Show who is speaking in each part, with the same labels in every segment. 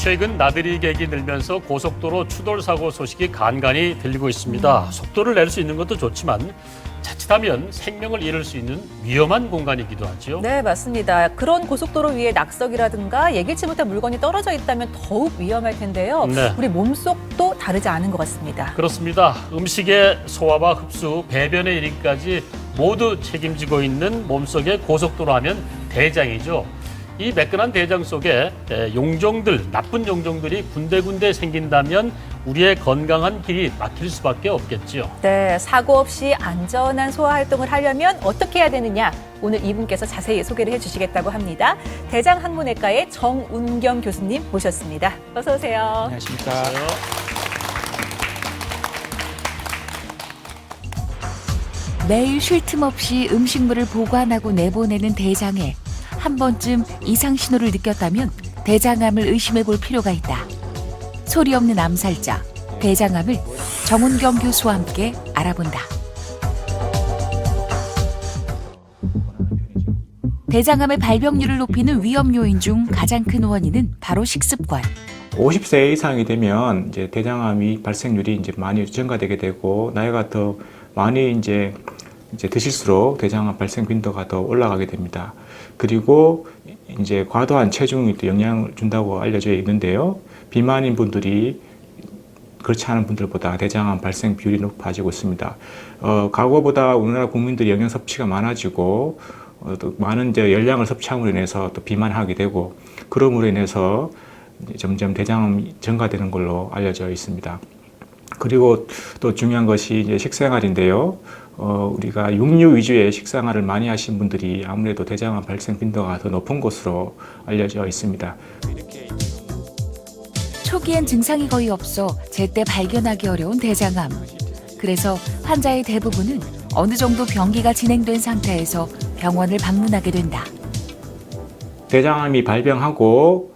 Speaker 1: 최근 나들이 객이 늘면서 고속도로 추돌 사고 소식이 간간히 들리고 있습니다. 속도를 낼 수 있는 것도 좋지만 자칫하면 생명을 잃을 수 있는 위험한 공간이기도 하죠.
Speaker 2: 네, 맞습니다. 그런 고속도로 위에 낙석이라든가 예기치 못한 물건이 떨어져 있다면 더욱 위험할 텐데요.
Speaker 1: 네.
Speaker 2: 우리 몸속도 다르지 않은 것 같습니다.
Speaker 1: 그렇습니다. 음식의 소화와 흡수, 배변에 이르기까지 모두 책임지고 있는 몸속의 고속도로 하면 대장이죠. 이 매끈한 대장 속에 용종들, 나쁜 용종들이 군데군데 생긴다면 우리의 건강한 길이 막힐 수밖에 없겠지요.
Speaker 2: 네, 사고 없이 안전한 소화 활동을 하려면 어떻게 해야 되느냐? 오늘 이분께서 자세히 소개를 해주시겠다고 합니다. 대장학문외과의 정운경 교수님 모셨습니다. 어서 오세요.
Speaker 3: 안녕하십니까.
Speaker 4: 매일 쉴 틈 없이 음식물을 보관하고 내보내는 대장에 한 번쯤 이상 신호를 느꼈다면 대장암을 의심해 볼 필요가 있다. 소리 없는 암살자, 대장암을 정운경 교수와 함께 알아본다. 대장암의 발병률을 높이는 위험 요인 중 가장 큰 원인은 바로 식습관.
Speaker 3: 50세 이상이 되면 이제 대장암이 발생률이 이제 많이 증가되게 되고 나이가 더 많이 이제 드실수록 대장암 발생 빈도가 더 올라가게 됩니다. 그리고 이제 과도한 체중이 또 영향을 준다고 알려져 있는데요. 비만인 분들이 그렇지 않은 분들보다 대장암 발생 비율이 높아지고 있습니다. 과거보다 우리나라 국민들이 영양 섭취가 많아지고 또 많은 이제 열량을 섭취함으로 인해서 또 비만하게 되고 그럼으로 인해서 점점 대장암이 증가되는 걸로 알려져 있습니다. 그리고 또 중요한 것이 이제 식생활인데요. 우리가 육류 위주의 식생활을 많이 하신 분들이 아무래도 대장암 발생 빈도가 더 높은 것으로 알려져 있습니다.
Speaker 4: 초기엔 증상이 거의 없어 제때 발견하기 어려운 대장암. 그래서 환자의 대부분은 어느 정도 병기가 진행된 상태에서 병원을 방문하게 된다.
Speaker 3: 대장암이 발병하고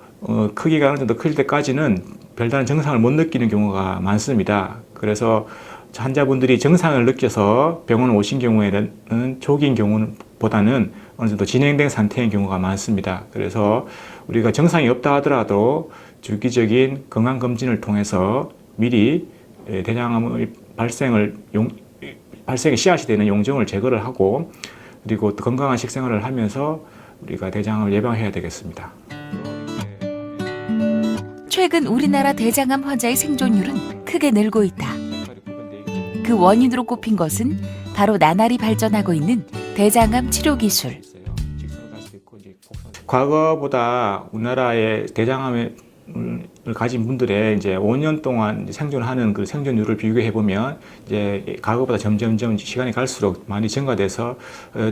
Speaker 3: 크기가 어느 정도 클 때까지는 별다른 증상을 못 느끼는 경우가 많습니다. 그래서 환자분들이 증상을 느껴서 병원 오신 경우에는 초기인 경우보다는 어느 정도 진행된 상태인 경우가 많습니다. 그래서 우리가 증상이 없다 하더라도 주기적인 건강검진을 통해서 미리 대장암의 발생의 씨앗이 되는 용종을 제거를 하고 그리고 또 건강한 식생활을 하면서 우리가 대장암을 예방해야 되겠습니다.
Speaker 4: 최근 우리나라 대장암 환자의 생존율은 크게 늘고 있다. 그 원인으로 꼽힌 것은 바로 나날이 발전하고 있는 대장암 치료 기술.
Speaker 3: 과거보다 우리나라의 대장암을 가진 분들의 이제 5년 동안 생존하는 그 생존율을 비교해 보면 이제 과거보다 점점점 시간이 갈수록 많이 증가돼서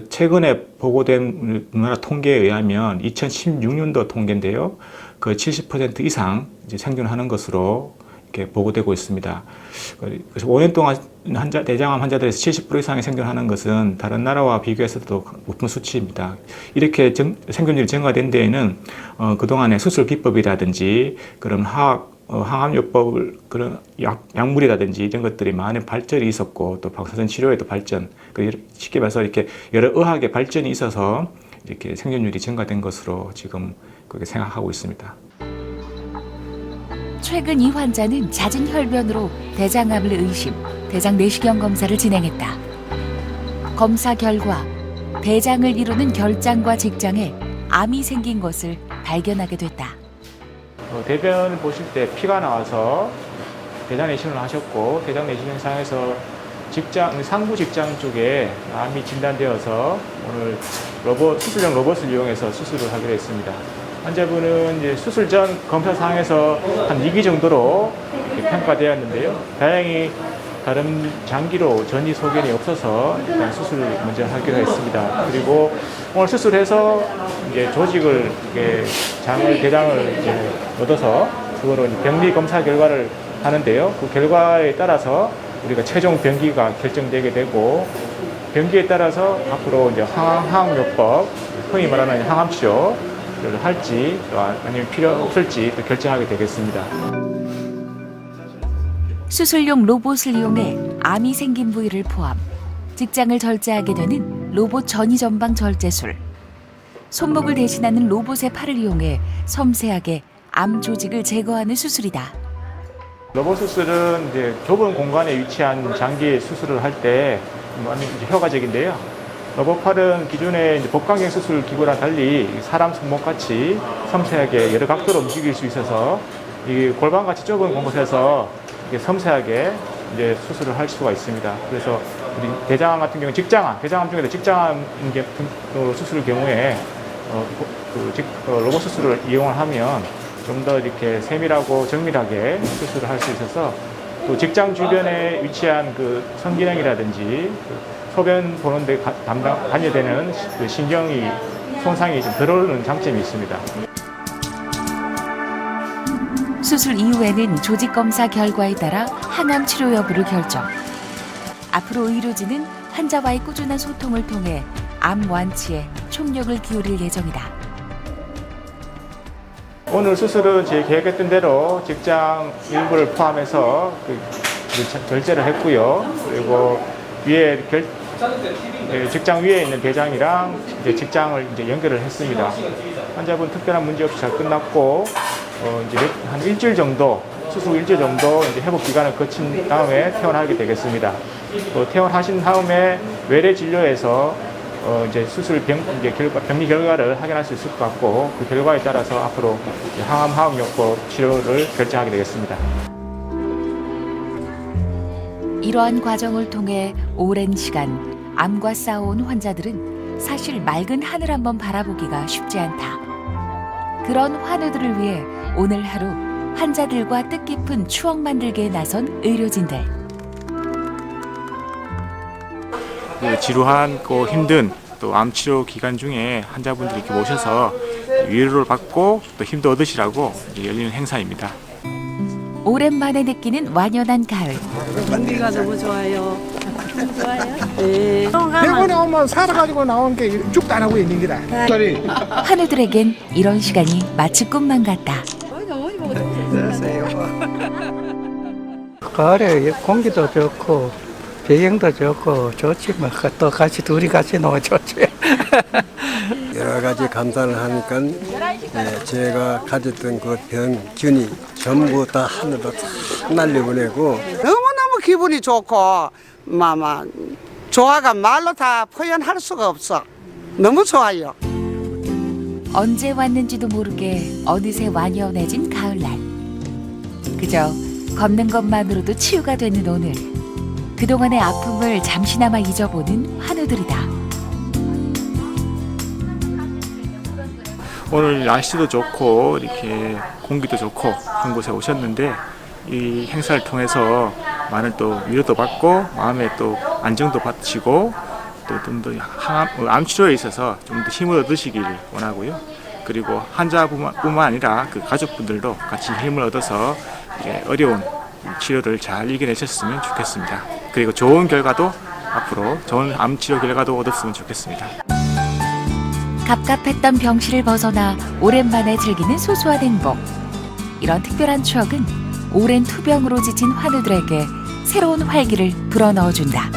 Speaker 3: 최근에 보고된 우리나라 통계에 의하면 2016년도 통계인데요. 그 70% 이상 이제 생존하는 것으로 이렇게 보고되고 있습니다. 그래서 5년 동안 대장암 환자들에서 70% 이상이 생존하는 것은 다른 나라와 비교해서도 높은 수치입니다. 이렇게 생존율이 증가된 데에는 그동안의 수술 기법이라든지 그런 항암요법을 그런 약물이라든지 이런 것들이 많은 발전이 있었고 또 방사선 치료에도 발전, 쉽게 말해서 이렇게 여러 의학의 발전이 있어서 이렇게 생존율이 증가된 것으로 지금 그렇게 생각하고 있습니다.
Speaker 4: 최근 이 환자는 잦은 혈변으로 대장암을 의심, 대장 내시경 검사를 진행했다. 검사 결과 대장을 이루는 결장과 직장에 암이 생긴 것을 발견하게 됐다.
Speaker 3: 대변을 보실 때 피가 나와서 대장 내시경을 하셨고 대장 내시경상에서 상부 직장 쪽에 암이 진단되어서 오늘 수술용 로봇을 이용해서 수술을 하기로 했습니다. 환자분은 이제 수술 전 검사상에서 한 2기 정도로 평가되었는데요. 다행히 다른 장기로 전이 소견이 없어서 일단 수술을 먼저 하기로 했습니다. 그리고 오늘 수술해서 이제 조직을 대장을 이제 얻어서 그거로 이제 병리 검사 결과를 하는데요. 그 결과에 따라서 우리가 최종 병기가 결정되게 되고 병기에 따라서 앞으로 이제 항암요법, 흔히 말하는 항암치료 할지 아니면 필요 없을지 또 결정하게 되겠습니다.
Speaker 4: 수술용 로봇을 이용해 암이 생긴 부위를 포함 직장을 절제하게 되는 로봇 전이전방 절제술. 손목을 대신하는 로봇의 팔을 이용해 섬세하게 암 조직을 제거하는 수술이다.
Speaker 3: 로봇 수술은 이제 좁은 공간에 위치한 장기 수술을 할 때 많이 이제 효과적인데요. 로봇팔은 기존의 이제 복강경 수술 기구랑 달리 사람 손목같이 섬세하게 여러 각도로 움직일 수 있어서 이 골반같이 좁은 곳에서 이게 섬세하게 이제 수술을 할 수가 있습니다. 그래서 우리 대장암 같은 경우 대장암 중에도 직장암 수술 경우에 로봇 수술을 이용을 하면 좀 더 이렇게 세밀하고 정밀하게 수술을 할 수 있어서 또 직장 주변에 위치한 그 성기능이라든지 소변 보는데 관여되는 그 신경이 손상이 좀 덜 오는 장점이 있습니다.
Speaker 4: 수술 이후에는 조직 검사 결과에 따라 항암 치료 여부를 결정. 앞으로 의료진은 환자와의 꾸준한 소통을 통해 암 완치에 총력을 기울일 예정이다.
Speaker 3: 오늘 수술은 제 계획했던 대로 직장 일부를 포함해서 결제를 했고요. 그리고 위에 직장 위에 있는 대장이랑 이제 직장을 이제 연결을 했습니다. 환자분 특별한 문제 없이 잘 끝났고 이제 한 일주일 정도 수술 일주일 정도 이제 회복 기간을 거친 다음에 퇴원하게 되겠습니다. 또 퇴원하신 다음에 외래 진료에서 이제 수술 병리 결과를 확인할 수 있을 것 같고 그 결과에 따라서 앞으로 항암 화학요법 치료를 결정하게 되겠습니다.
Speaker 4: 이러한 과정을 통해 오랜 시간 암과 싸워온 환자들은 사실 맑은 하늘 한번 바라보기가 쉽지 않다. 그런 환우들을 위해 오늘 하루 환자들과 뜻깊은 추억 만들기에 나선 의료진들.
Speaker 3: 지루한 힘든 또 암 치료 기간 중에 환자분들이 이렇게 모셔서 위로를 받고 또 힘도 얻으시라고 열리는 행사입니다.
Speaker 4: 오랜만에 느끼는 완연한 가을.
Speaker 5: 공기가 너무 좋아요. 좋아요? 네.
Speaker 6: 병원에 오면 살아가지고 나온 게 죽도 안 하고 있는 기다.
Speaker 4: 환우들에겐 이런 시간이 마치 꿈만 같다.
Speaker 6: 가을에 공기도 좋고 배경도 좋고 좋지만 또 같이 둘이 같이 놀면 좋지.
Speaker 7: 여러 가지 감사를 하니까 제가 가졌던 그 병균이 전부 다 하늘로 싹 날려보내고
Speaker 5: 너무너무 기분이 좋고 좋아가 말로 다 표현할 수가 없어. 너무 좋아요.
Speaker 4: 언제 왔는지도 모르게 어느새 완연해진 가을날. 그저 걷는 것만으로도 치유가 되는 오늘. 그동안의 아픔을 잠시나마 잊어보는 환우들이다.
Speaker 3: 오늘 날씨도 좋고 이렇게 공기도 좋고 한 곳에 오셨는데 이 행사를 통해서 많은 또 위로도 받고 마음에 또 안정도 받으시고 또 좀 더 암 치료에 있어서 좀 더 힘을 얻으시길 원하고요. 그리고 환자뿐만 아니라 그 가족분들도 같이 힘을 얻어서 어려운 치료를 잘 이겨내셨으면 좋겠습니다. 그리고 좋은 결과도 앞으로 좋은 암 치료 결과도 얻었으면 좋겠습니다.
Speaker 4: 갑갑했던 병실을 벗어나 오랜만에 즐기는 소소한 행복. 이런 특별한 추억은 오랜 투병으로 지친 환우들에게 새로운 활기를 불어넣어준다.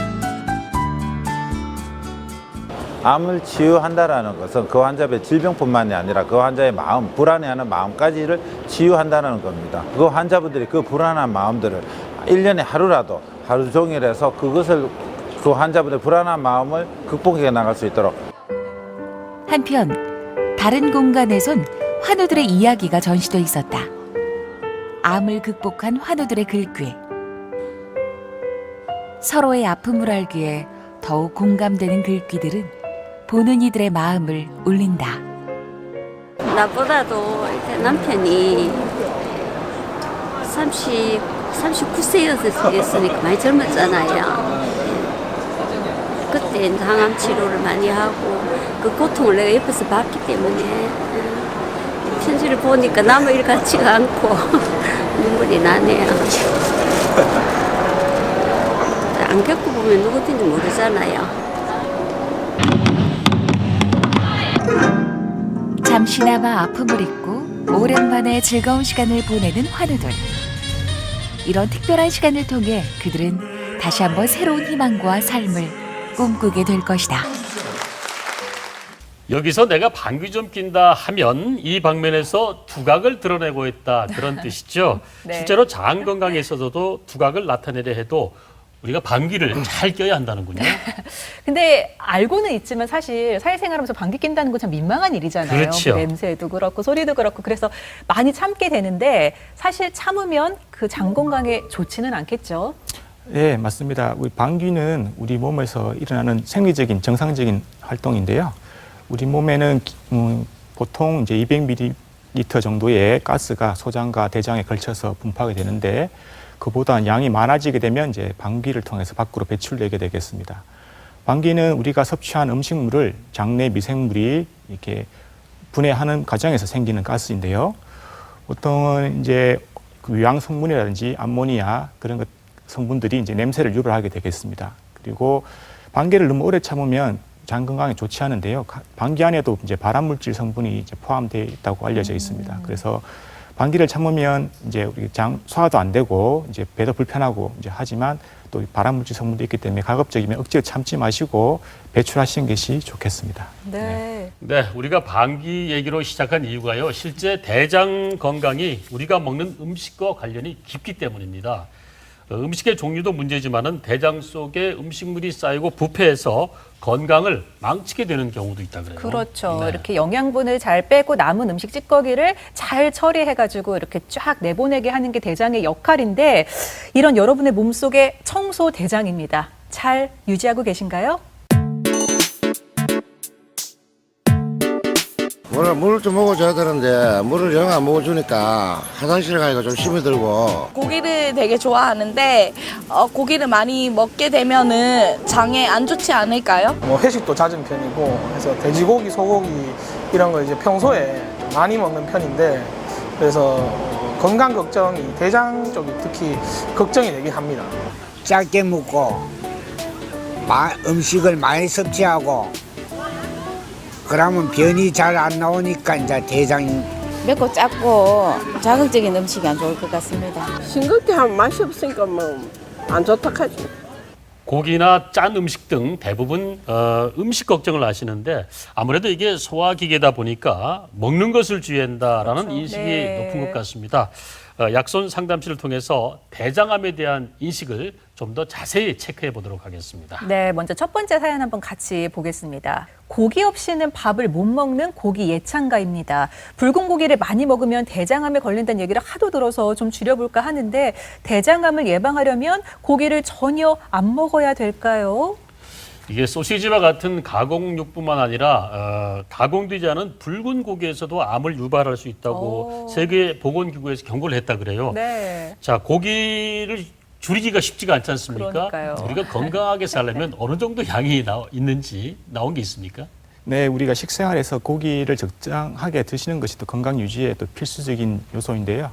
Speaker 8: 암을 치유한다는 것은 그 환자의 질병뿐만이 아니라 그 환자의 마음, 불안해하는 마음까지를 치유한다는 겁니다. 그 환자분들이 그 불안한 마음들을 1년에 하루라도 하루 종일해서 그것을 그 환자분의 불안한 마음을 극복해 나갈 수 있도록.
Speaker 4: 한편 다른 공간에선 환우들의 이야기가 전시돼 있었다. 암을 극복한 환우들의 글귀. 서로의 아픔을 알기에 더욱 공감되는 글귀들은 보는 이들의 마음을 울린다.
Speaker 9: 나보다도 이렇게 남편이 39세였으니까 많이 젊었잖아요. 그때 항암 치료를 많이 하고 그 고통을 내가 옆에서 봤기 때문에 편지를 보니까 남의 일 같지가 않고 눈물이 나네요. 안 겪어보면 누구든지 모르잖아요.
Speaker 4: 잠시나마 아픔을 잊고 오랜만에 즐거운 시간을 보내는 환우들. 이런 특별한 시간을 통해 그들은 다시 한번 새로운 희망과 삶을 꿈꾸게 될 것이다.
Speaker 1: 여기서 내가 방귀 좀 낀다 하면 이 방면에서 두각을 드러내고 있다 그런 뜻이죠.
Speaker 2: 네.
Speaker 1: 실제로 장 건강에 있어서도 두각을 나타내려 해도 우리가 방귀를 잘 껴야 한다는군요.
Speaker 2: 근데 알고는 있지만 사실 사회생활하면서 방귀 낀다는 건 참 민망한 일이잖아요.
Speaker 1: 그렇죠.
Speaker 2: 냄새도 그렇고 소리도 그렇고 그래서 많이 참게 되는데 사실 참으면 그 장 건강에 좋지는 않겠죠.
Speaker 3: 네, 맞습니다. 우리 방귀는 우리 몸에서 일어나는 생리적인 정상적인 활동인데요. 우리 몸에는 보통 이제 200ml 정도의 가스가 소장과 대장에 걸쳐서 분포하게 되는데 그보다 양이 많아지게 되면 이제 방귀를 통해서 밖으로 배출되게 되겠습니다. 방귀는 우리가 섭취한 음식물을 장내 미생물이 이렇게 분해하는 과정에서 생기는 가스인데요. 보통은 이제 그 유황 성분이라든지 암모니아 그런 것 성분들이 이제 냄새를 유발하게 되겠습니다. 그리고 방귀를 너무 오래 참으면 장 건강에 좋지 않은데요. 방귀 안에도 이제 발암물질 성분이 이제 포함되어 있다고 알려져 있습니다. 그래서 방귀를 참으면 이제 우리 장 소화도 안 되고 이제 배도 불편하고 이제 하지만 또 발암물질 성분도 있기 때문에 가급적이면 억지로 참지 마시고 배출하시는 것이 좋겠습니다.
Speaker 2: 네.
Speaker 1: 네, 우리가 방귀 얘기로 시작한 이유가요. 실제 대장 건강이 우리가 먹는 음식과 관련이 깊기 때문입니다. 음식의 종류도 문제지만은 대장 속에 음식물이 쌓이고 부패해서 건강을 망치게 되는 경우도 있다 그래요.
Speaker 2: 그렇죠.
Speaker 1: 네.
Speaker 2: 이렇게 영양분을 잘 빼고 남은 음식 찌꺼기를 잘 처리해가지고 이렇게 쫙 내보내게 하는 게 대장의 역할인데 이런 여러분의 몸속의 청소 대장입니다. 잘 유지하고 계신가요?
Speaker 10: 물을 좀 먹어줘야 되는데 물을 영 안 먹어주니까 화장실 가기가 좀 힘이 들고.
Speaker 11: 고기를 되게 좋아하는데 고기를 많이 먹게 되면은 장에 안 좋지 않을까요?
Speaker 6: 뭐 회식도 잦은 편이고 그래서 돼지고기, 소고기 이런 걸 이제 평소에 많이 먹는 편인데 그래서 건강 걱정이 대장 쪽이 특히 걱정이 되긴 합니다.
Speaker 12: 짧게 먹고 음식을 많이 섭취하고 그러면 변이 잘 안 나오니까 이제 대장이
Speaker 11: 맵고 작고 자극적인 음식이 안 좋을 것 같습니다.
Speaker 5: 싱겁게 하면 맛이 없으니까 뭐 안 좋다 하지.
Speaker 1: 고기나 짠 음식 등 대부분 음식 걱정을 하시는데 아무래도 이게 소화기계다 보니까 먹는 것을 주의한다라는
Speaker 2: 그렇죠.
Speaker 1: 인식이
Speaker 2: 네.
Speaker 1: 높은 것 같습니다. 약손 상담실을 통해서 대장암에 대한 인식을 좀 더 자세히 체크해 보도록 하겠습니다.
Speaker 2: 네, 먼저 첫 번째 사연 한번 같이 보겠습니다. 고기 없이는 밥을 못 먹는 고기 예찬가입니다. 붉은 고기를 많이 먹으면 대장암에 걸린다는 얘기를 하도 들어서 좀 줄여볼까 하는데 대장암을 예방하려면 고기를 전혀 안 먹어야 될까요?
Speaker 1: 이게 소시지와 같은 가공육뿐만 아니라 가공되지 않은 붉은 고기에서도 암을 유발할 수 있다고 세계보건기구에서 경고를 했다 그래요.
Speaker 2: 네.
Speaker 1: 자, 고기를 줄이기가 쉽지가 않지 않습니까?
Speaker 2: 그러니까요.
Speaker 1: 우리가 건강하게 살려면 어느 정도 양이 있는지 나온 게 있습니까?
Speaker 3: 네, 우리가 식생활에서 고기를 적당하게 드시는 것이 또 건강 유지에 또 필수적인 요소인데요.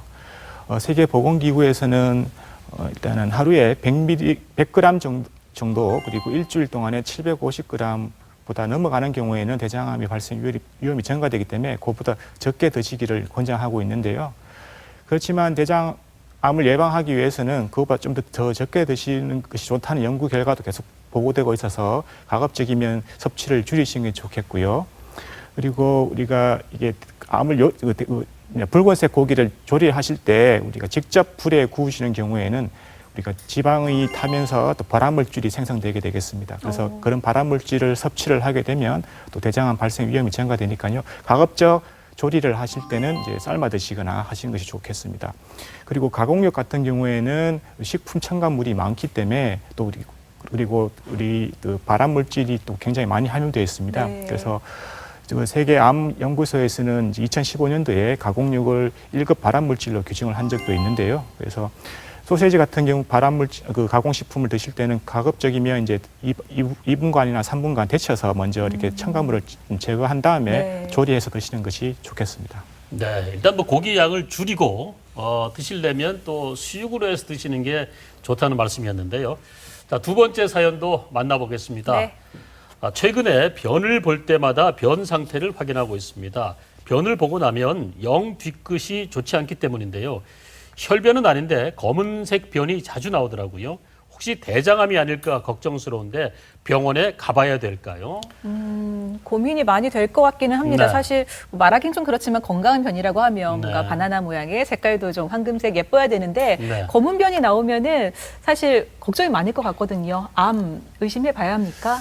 Speaker 3: 세계보건기구에서는 일단은 하루에 100g 정도 그리고 일주일 동안에 750g보다 넘어가는 경우에는 대장암이 발생 위험이 증가되기 때문에 그보다 적게 드시기를 권장하고 있는데요. 그렇지만 대장암을 예방하기 위해서는 그것보다 좀 더 적게 드시는 것이 좋다는 연구 결과도 계속 보고되고 있어서 가급적이면 섭취를 줄이시는 게 좋겠고요. 그리고 우리가 이게 붉은색 고기를 조리하실 때 우리가 직접 불에 구우시는 경우에는 우리가 지방이 타면서 또 발암물질이 생성되게 되겠습니다. 그래서 그런 발암물질을 섭취를 하게 되면 또 대장암 발생 위험이 증가되니까요. 가급적 조리를 하실 때는 이제 삶아 드시거나 하시는 것이 좋겠습니다. 그리고 가공육 같은 경우에는 식품 첨가물이 많기 때문에 또 그리고 우리 그 발암물질이 또 굉장히 많이 함유되어 있습니다.
Speaker 2: 네.
Speaker 3: 그래서 세계암연구소에서는 2015년도에 가공육을 1급 발암물질로 규정을 한 적도 있는데요. 그래서 소세지 같은 경우 발암물질, 가공식품을 드실 때는 가급적이면 이제 2분간이나 3분간 데쳐서 먼저 이렇게 첨가물을 제거한 다음에
Speaker 2: 네.
Speaker 3: 조리해서 드시는 것이 좋겠습니다.
Speaker 1: 네, 일단 뭐 고기 양을 줄이고 드시려면 또 수육으로 해서 드시는 게 좋다는 말씀이었는데요. 자, 두 번째 사연도 만나보겠습니다.
Speaker 2: 네.
Speaker 1: 최근에 변을 볼 때마다 변 상태를 확인하고 있습니다. 변을 보고 나면 영 뒤끝이 좋지 않기 때문인데요. 혈변은 아닌데 검은색 변이 자주 나오더라고요. 혹시 대장암이 아닐까 걱정스러운데 병원에 가봐야 될까요?
Speaker 2: 고민이 많이 될 것 같기는 합니다.
Speaker 1: 네.
Speaker 2: 사실 말하긴 좀 그렇지만 건강한 변이라고 하면
Speaker 1: 네.
Speaker 2: 뭔가 바나나 모양의 색깔도 좀 황금색 예뻐야 되는데
Speaker 1: 네.
Speaker 2: 검은 변이 나오면은 사실 걱정이 많을 것 같거든요. 암 의심해 봐야 합니까?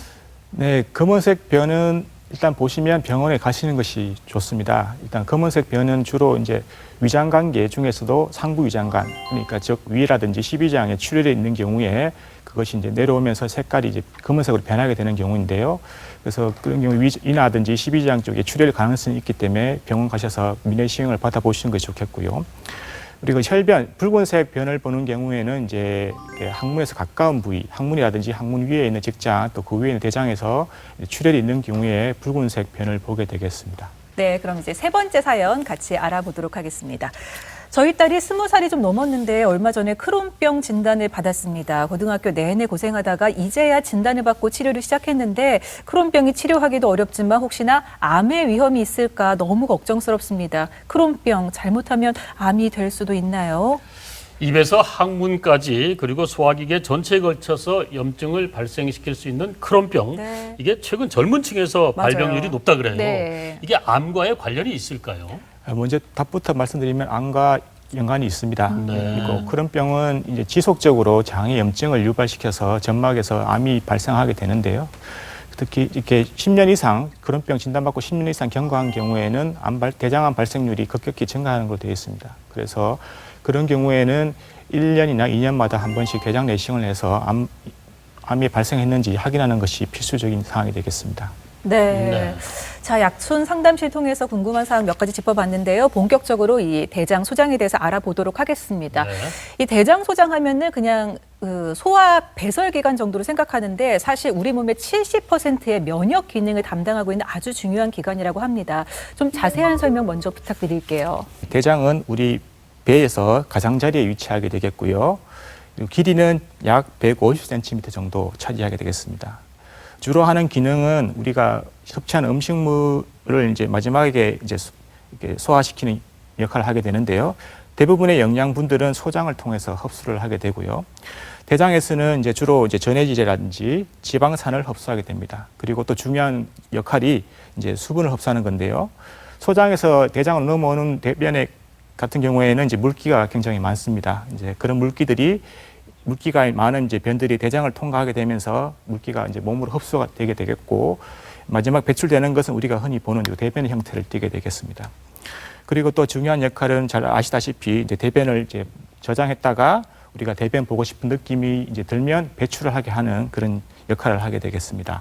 Speaker 3: 네, 검은색 변은 일단 보시면 병원에 가시는 것이 좋습니다. 일단 검은색 변은 주로 이제 위장관계 중에서도 상부 위장관, 그러니까 즉 위라든지 십이장에 출혈이 있는 경우에 그것이 이제 내려오면서 색깔이 이제 검은색으로 변하게 되는 경우인데요. 그래서 그런 경우 위나든지 십이장 쪽에 출혈 가능성이 있기 때문에 병원 가셔서 민해시경을 받아보시는 것이 좋겠고요. 그리고 혈변, 붉은색 변을 보는 경우에는 이제 항문에서 가까운 부위, 항문이라든지 항문 위에 있는 직장, 또 그 위에 있는 대장에서 출혈이 있는 경우에 붉은색 변을 보게 되겠습니다.
Speaker 2: 네, 그럼 이제 세 번째 사연 같이 알아보도록 하겠습니다. 저희 딸이 20살이 좀 넘었는데 얼마 전에 크론병 진단을 받았습니다. 고등학교 내내 고생하다가 이제야 진단을 받고 치료를 시작했는데 크론병이 치료하기도 어렵지만 혹시나 암의 위험이 있을까 너무 걱정스럽습니다. 크론병 잘못하면 암이 될 수도 있나요?
Speaker 1: 입에서 항문까지 그리고 소화기계 전체에 걸쳐서 염증을 발생시킬 수 있는 크론병.
Speaker 2: 네.
Speaker 1: 이게 최근 젊은 층에서
Speaker 2: 맞아요.
Speaker 1: 발병률이 높다 그래요.
Speaker 2: 네.
Speaker 1: 이게 암과의 관련이 있을까요?
Speaker 3: 먼저 답부터 말씀드리면 암과 연관이 있습니다.
Speaker 1: 네.
Speaker 3: 그리고 크론병은 이제 지속적으로 장에 염증을 유발시켜서 점막에서 암이 발생하게 되는데요. 특히 이렇게 10년 이상 크론병 진단받고 10년 이상 경과한 경우에는 대장암 발생률이 급격히 증가하는 걸로 되어 있습니다. 그래서 그런 경우에는 1년이나 2년마다 한 번씩 대장 내시경을 해서 암이 발생했는지 확인하는 것이 필수적인 사항이 되겠습니다.
Speaker 2: 네.
Speaker 1: 네.
Speaker 2: 자, 약촌 상담실 통해서 궁금한 사항 몇 가지 짚어봤는데요. 본격적으로 이 대장 소장에 대해서 알아보도록 하겠습니다.
Speaker 1: 네.
Speaker 2: 이 대장 소장 하면은 그냥 소화 배설 기관 정도로 생각하는데 사실 우리 몸의 70%의 면역 기능을 담당하고 있는 아주 중요한 기관이라고 합니다. 좀 자세한 설명 먼저 부탁드릴게요.
Speaker 3: 대장은 우리 배에서 가장자리에 위치하게 되겠고요. 그리고 길이는 약 150cm 정도 차지하게 되겠습니다. 주로 하는 기능은 우리가 섭취하는 음식물을 이제 마지막에 이제 소화시키는 역할을 하게 되는데요. 대부분의 영양분들은 소장을 통해서 흡수를 하게 되고요. 대장에서는 이제 주로 이제 전해질이라든지 지방산을 흡수하게 됩니다. 그리고 또 중요한 역할이 이제 수분을 흡수하는 건데요. 소장에서 대장으로 넘어오는 대변액 같은 경우에는 이제 물기가 굉장히 많습니다. 이제 그런 물기가 많은 이제 변들이 대장을 통과하게 되면서 물기가 이제 몸으로 흡수가 되게 되겠고 마지막 배출되는 것은 우리가 흔히 보는 대변의 형태를 띠게 되겠습니다. 그리고 또 중요한 역할은 잘 아시다시피 이제 대변을 이제 저장했다가 우리가 대변 보고 싶은 느낌이 이제 들면 배출을 하게 하는 그런 역할을 하게 되겠습니다.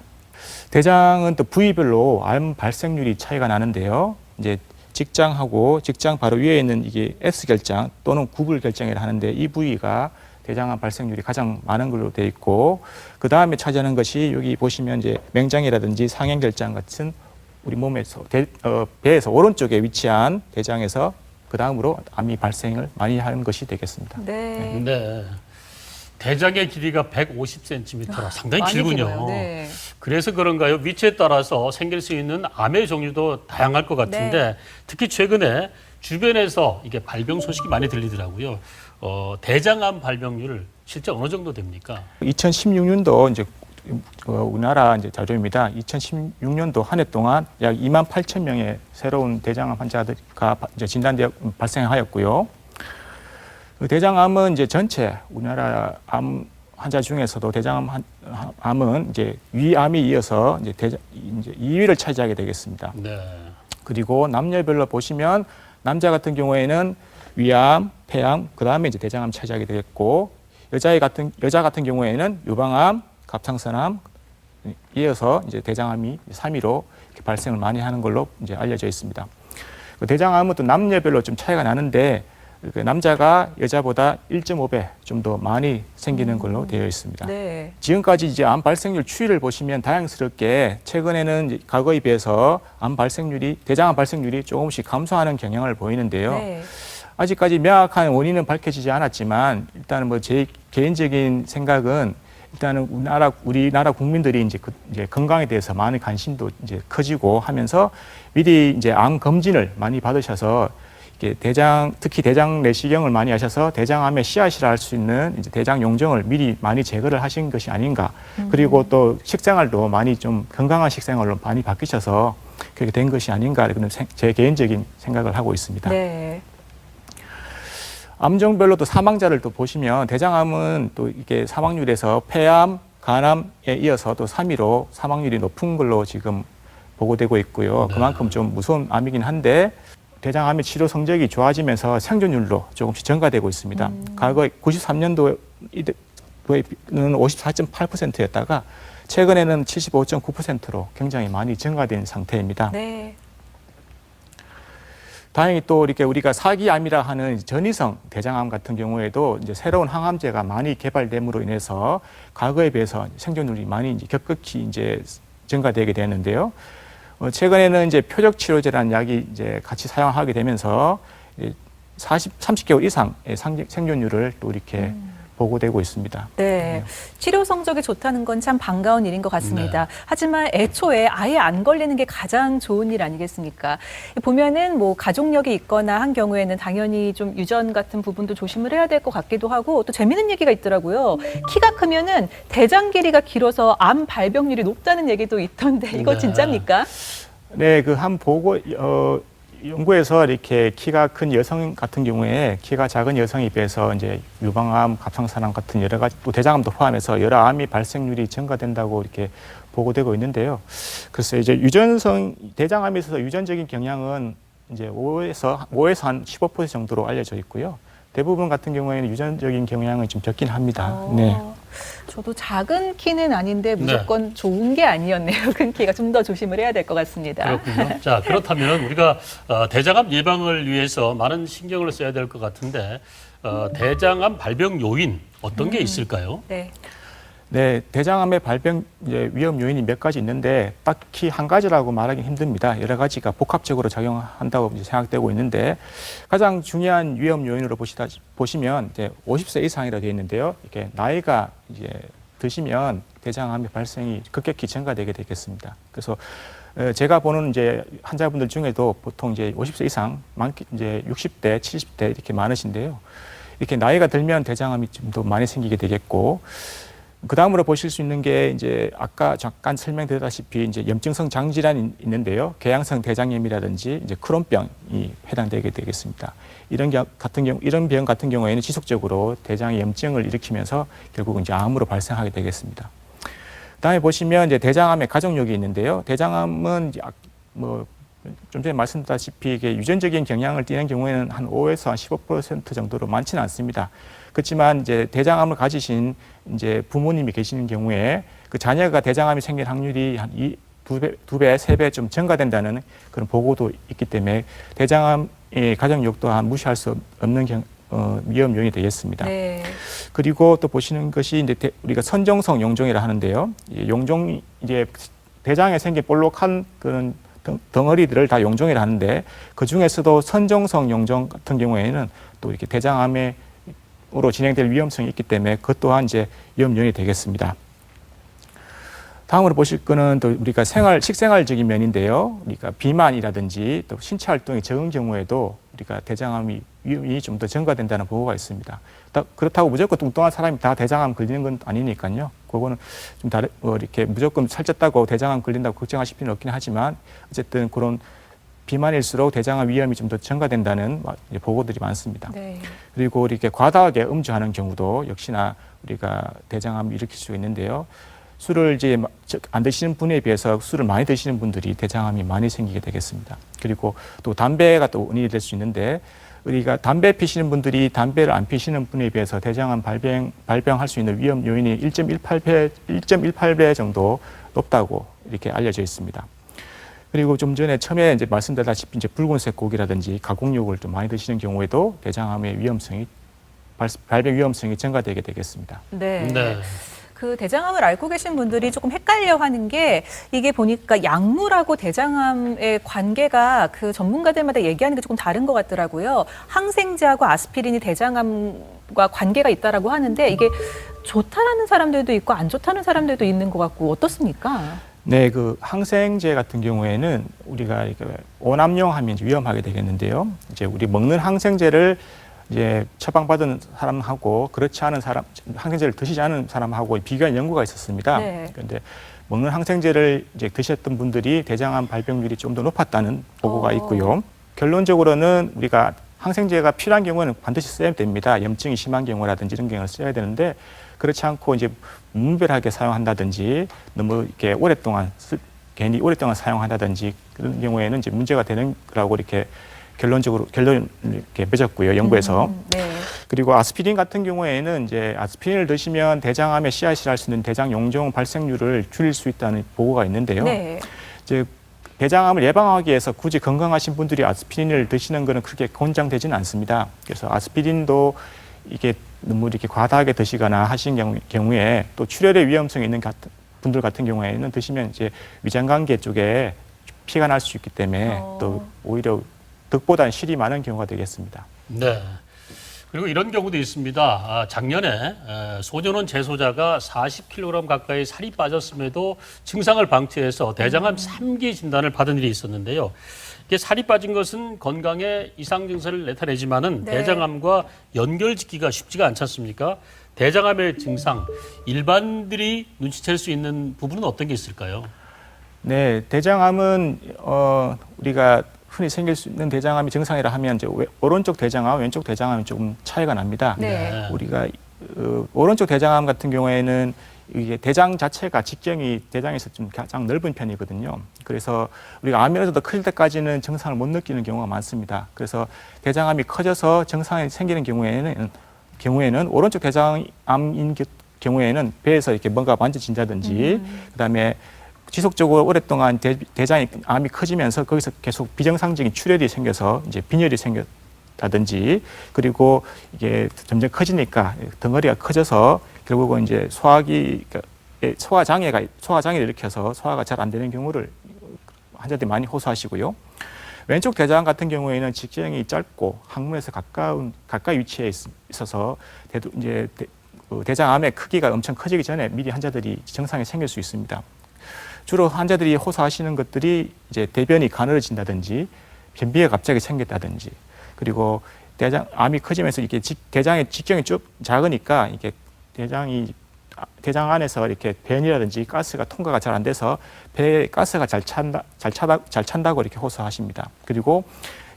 Speaker 3: 대장은 또 부위별로 암 발생률이 차이가 나는데요. 이제 직장하고 직장 바로 위에 있는 이게 S결장 또는 구불결장이라 하는데 이 부위가 대장암 발생률이 가장 많은 걸로 되어 있고 그 다음에 차지하는 것이 여기 보시면 이제 맹장이라든지 상행결장 같은 우리 몸에서 배에서 오른쪽에 위치한 대장에서 그 다음으로 암이 발생을 많이 하는 것이 되겠습니다.
Speaker 2: 네.
Speaker 1: 네. 대장의 길이가 150cm라 상당히
Speaker 2: 많이
Speaker 1: 길군요.
Speaker 2: 길어요. 네.
Speaker 1: 그래서 그런가요? 위치에 따라서 생길 수 있는 암의 종류도 다양할 것 같은데
Speaker 2: 네.
Speaker 1: 특히 최근에 주변에서 이게 발병 소식이 많이 들리더라고요. 대장암 발병률 실제 어느 정도 됩니까?
Speaker 3: 2016년도 이제 우리나라 이제 자료입니다. 2016년도 한 해 동안 약 2만 8천 명의 새로운 대장암 환자가 이제 진단되어 발생하였고요. 그 대장암은 이제 전체 우리나라 암 환자 중에서도 대장암은 이제 위암이 이어서 이제 2위를 차지하게 되겠습니다.
Speaker 1: 네.
Speaker 3: 그리고 남녀별로 보시면 남자 같은 경우에는 위암, 폐암, 그 다음에 이제 대장암 차지하게 되겠고 여자 같은 경우에는 유방암, 갑상선암 이어서 이제 대장암이 3위로 이렇게 발생을 많이 하는 걸로 이제 알려져 있습니다. 그 대장암은 또 남녀별로 좀 차이가 나는데 남자가 여자보다 1.5배 좀 더 많이 생기는 걸로 되어 있습니다.
Speaker 2: 네.
Speaker 3: 지금까지 이제 암 발생률 추이를 보시면 다양스럽게 최근에는 이제 과거에 비해서 대장암 발생률이 조금씩 감소하는 경향을 보이는데요.
Speaker 2: 네.
Speaker 3: 아직까지 명확한 원인은 밝혀지지 않았지만 일단은 뭐 제 개인적인 생각은 일단은 우리나라 국민들이 이제 건강에 대해서 많은 관심도 이제 커지고 하면서 미리 이제 암 검진을 많이 받으셔서 이렇게 특히 대장 내시경을 많이 하셔서 대장암의 씨앗이라 할 수 있는 이제 대장 용종을 미리 많이 제거를 하신 것이 아닌가. 그리고 또 식생활도 많이 좀 건강한 식생활로 많이 바뀌셔서 그렇게 된 것이 아닌가. 그런 제 개인적인 생각을 하고 있습니다.
Speaker 2: 네.
Speaker 3: 암종별로 또 사망자를 또 보시면 대장암은 또 이게 사망률에서 폐암, 간암에 이어서 또 3위로 사망률이 높은 걸로 지금 보고되고 있고요. 그만큼 좀 무서운 암이긴 한데 대장암의 치료 성적이 좋아지면서 생존율도 조금씩 증가되고 있습니다. 과거 93년도에는 54.8%였다가 최근에는 75.9%로 굉장히 많이 증가된 상태입니다.
Speaker 2: 네.
Speaker 3: 다행히 또 이렇게 우리가 사기암이라 하는 전이성 대장암 같은 경우에도 이제 새로운 항암제가 많이 개발됨으로 인해서 과거에 비해서 생존율이 많이 이제 급격히 이제 증가되게 되는데요. 최근에는 이제 표적 치료제라는 약이 이제 같이 사용하게 되면서 30개월 이상의 생존율을 또 이렇게 보고되고 있습니다.
Speaker 2: 네. 치료 성적이 좋다는 건 참 반가운 일인 것 같습니다. 하지만 애초에 아예 안 걸리는 게 가장 좋은 일 아니겠습니까? 보면은 뭐 가족력이 있거나 한 경우에는 당연히 좀 유전 같은 부분도 조심을 해야 될 것 같기도 하고 또 재밌는 얘기가 있더라고요. 키가 크면은 대장 길이가 길어서 암 발병률이 높다는 얘기도 있던데 이거 진짜입니까?
Speaker 3: 네, 그 한 보고 연구에서 이렇게 키가 큰 여성 같은 경우에 키가 작은 여성에 비해서 이제 유방암, 갑상선암 같은 여러 가지 또 대장암도 포함해서 여러 암이 발생률이 증가된다고 이렇게 보고되고 있는데요. 그래서 이제 유전성 대장암에 있어서 유전적인 경향은 이제 5에서 한 15% 정도로 알려져 있고요. 대부분 같은 경우에는 유전적인 경향은 좀 적긴 합니다. 네.
Speaker 2: 저도 작은 키는 아닌데 무조건 좋은 게 아니었네요. 큰 키가 좀 더 조심을 해야 될 것 같습니다.
Speaker 1: 그렇군요. 자, 그렇다면 우리가 대장암 예방을 위해서 많은 신경을 써야 될 것 같은데 대장암 발병 요인 어떤 게 있을까요?
Speaker 2: 네.
Speaker 3: 네, 대장암의 발병 위험 요인이 몇 가지 있는데 딱히 한 가지라고 말하기 힘듭니다. 여러 가지가 복합적으로 작용한다고 생각되고 있는데 가장 중요한 위험 요인으로 보시면 이제 50세 이상이라 되어 있는데요. 이렇게 나이가 이제 드시면 대장암의 발생이 급격히 증가되게 되겠습니다. 그래서 제가 보는 이제 환자분들 중에도 보통 이제 50세 이상, 이제 60대, 70대 이렇게 많으신데요. 이렇게 나이가 들면 대장암이 좀 더 많이 생기게 되겠고. 그 다음으로 보실 수 있는 게 이제 아까 잠깐 설명드렸다시피 이제 염증성 장질환이 있는데요. 궤양성 대장염이라든지 이제 크론병이 해당되게 되겠습니다. 이런 병 같은 경우에는 지속적으로 대장의 염증을 일으키면서 결국은 이제 암으로 발생하게 되겠습니다. 다음에 보시면 이제 대장암의 가족력이 있는데요. 대장암은 이제 좀 전에 말씀드렸다시피 이게 유전적인 경향을 띠는 경우에는 한 5에서 한 15% 정도로 많지는 않습니다. 그렇지만 이제 대장암을 가지신 이제 부모님이 계시는 경우에 그 자녀가 대장암이 생길 확률이 한 2배, 3배 좀 증가된다는 그런 보고도 있기 때문에 대장암의 가족력 또한 무시할 수 없는 위험 요인이 되겠습니다.
Speaker 2: 네.
Speaker 3: 그리고 또 보시는 것이 이제 우리가 선정성 용종이라 하는데요. 이 용종이 이제 대장에 생긴 볼록한 그런 덩어리들을 다 용종이라 하는데 그 중에서도 선정성 용종 같은 경우에는 또 이렇게 대장암으로 진행될 위험성이 있기 때문에 그것 또한 이제 위험 요인이 되겠습니다. 다음으로 보실 거는 또 우리가 식생활적인 면인데요. 우리가 비만이라든지 또 신체 활동이 적은 경우에도 우리가 대장암이 위험이 좀 더 증가된다는 보고가 있습니다. 그렇다고 무조건 뚱뚱한 사람이 다 대장암 걸리는 건 아니니까요. 그거는 좀 이렇게 무조건 살쪘다고 대장암 걸린다고 걱정하실 필요는 없긴 하지만 어쨌든 그런 비만일수록 대장암 위험이 좀 더 증가된다는 보고들이 많습니다.
Speaker 2: 네.
Speaker 3: 그리고 이렇게 과다하게 음주하는 경우도 역시나 우리가 대장암을 일으킬 수 있는데요. 술을 이제 안 드시는 분에 비해서 술을 많이 드시는 분들이 대장암이 많이 생기게 되겠습니다. 그리고 또 담배가 또 원인이 될 수 있는데 우리가 담배 피시는 분들이 담배를 안 피시는 분에 비해서 대장암 발병할 수 있는 위험 요인이 1.18배 정도 높다고 이렇게 알려져 있습니다. 그리고 좀 전에 처음에 이제 말씀드렸다시피 이제 붉은색 고기라든지 가공육을 좀 많이 드시는 경우에도 대장암의 발병 위험성이 증가되게 되겠습니다.
Speaker 2: 네.
Speaker 1: 네.
Speaker 2: 그 대장암을 앓고 계신 분들이 조금 헷갈려하는 게 이게 보니까 약물하고 대장암의 관계가 그 전문가들마다 얘기하는 게 조금 다른 것 같더라고요. 항생제하고 아스피린이 대장암과 관계가 있다라고 하는데 이게 좋다는 사람들도 있고 안 좋다는 사람들도 있는 것 같고 어떻습니까?
Speaker 3: 네, 그 항생제 같은 경우에는 우리가 오남용 하면 이제 위험하게 되겠는데요. 이제 우리 먹는 항생제를 이제 처방받은 사람하고 그렇지 않은 사람, 항생제를 드시지 않은 사람하고 비교한 연구가 있었습니다.
Speaker 2: 네.
Speaker 3: 그런데 먹는 항생제를 이제 드셨던 분들이 대장암 발병률이 좀 더 높았다는 보고가 있고요. 결론적으로는 우리가 항생제가 필요한 경우는 반드시 써야 됩니다. 염증이 심한 경우라든지 이런 경우는 써야 되는데 그렇지 않고 이제 무분별하게 사용한다든지 너무 이렇게 괜히 오랫동안 사용한다든지 그런 경우에는 이제 문제가 되는 거라고 이렇게 결론을 이렇게 맺었고요, 연구에서.
Speaker 2: 네.
Speaker 3: 그리고 아스피린 같은 경우에는 이제 아스피린을 드시면 대장암의 씨앗이라 할 수 있는 대장 용종 발생률을 줄일 수 있다는 보고가 있는데요.
Speaker 2: 네.
Speaker 3: 이제 대장암을 예방하기 위해서 굳이 건강하신 분들이 아스피린을 드시는 것은 그렇게 권장되지는 않습니다. 그래서 아스피린도 이게 너무 이렇게 과다하게 드시거나 하신 경우에 또 출혈의 위험성이 있는 분들 같은 경우에는 드시면 이제 위장관계 쪽에 피가 날 수 있기 때문에 또 오히려 득보다는 실이 많은 경우가 되겠습니다.
Speaker 1: 네. 그리고 이런 경우도 있습니다. 작년에 소년원 재소자가 40kg 가까이 살이 빠졌음에도 증상을 방치해서 대장암 3기 진단을 받은 일이 있었는데요. 이게 살이 빠진 것은 건강에 이상 증세를 나타내지만은
Speaker 2: 네.
Speaker 1: 대장암과 연결짓기가 쉽지가 않지 않습니까? 대장암의 증상, 일반들이 눈치챌 수 있는 부분은 어떤 게 있을까요?
Speaker 3: 네, 대장암은 우리가 흔히 생길 수 있는 대장암이 증상이라 하면 이제 오른쪽 대장암, 왼쪽 대장암이 조금 차이가 납니다.
Speaker 2: 네.
Speaker 3: 우리가 오른쪽 대장암 같은 경우에는 이게 대장 자체가 직경이 대장에서 좀 가장 넓은 편이거든요. 그래서 우리가 암이라도 클 때까지는 증상을 못 느끼는 경우가 많습니다. 그래서 대장암이 커져서 증상이 생기는 경우에는 오른쪽 대장암인 경우에는 배에서 이렇게 뭔가 만져진다든지 그다음에 지속적으로 오랫동안 대장암이 커지면서 거기서 계속 비정상적인 출혈이 생겨서 이제 빈혈이 생겼다든지 그리고 이게 점점 커지니까 덩어리가 커져서 결국은 이제 소화장애를 일으켜서 소화가 잘 안 되는 경우를 환자들이 많이 호소하시고요. 왼쪽 대장암 같은 경우에는 직경이 짧고 항문에서 가까이 위치해 있어서 이제 대장암의 크기가 엄청 커지기 전에 미리 환자들이 증상이 생길 수 있습니다. 주로 환자들이 호소하시는 것들이 이제 대변이 가늘어진다든지 변비가 갑자기 생겼다든지 그리고 대장암이 커지면서 이게 대장의 직경이 쭉 작으니까 이게 대장 안에서 이렇게 변이라든지 가스가 통과가 잘 안 돼서 배에 가스가 잘 찬다고 이렇게 호소하십니다. 그리고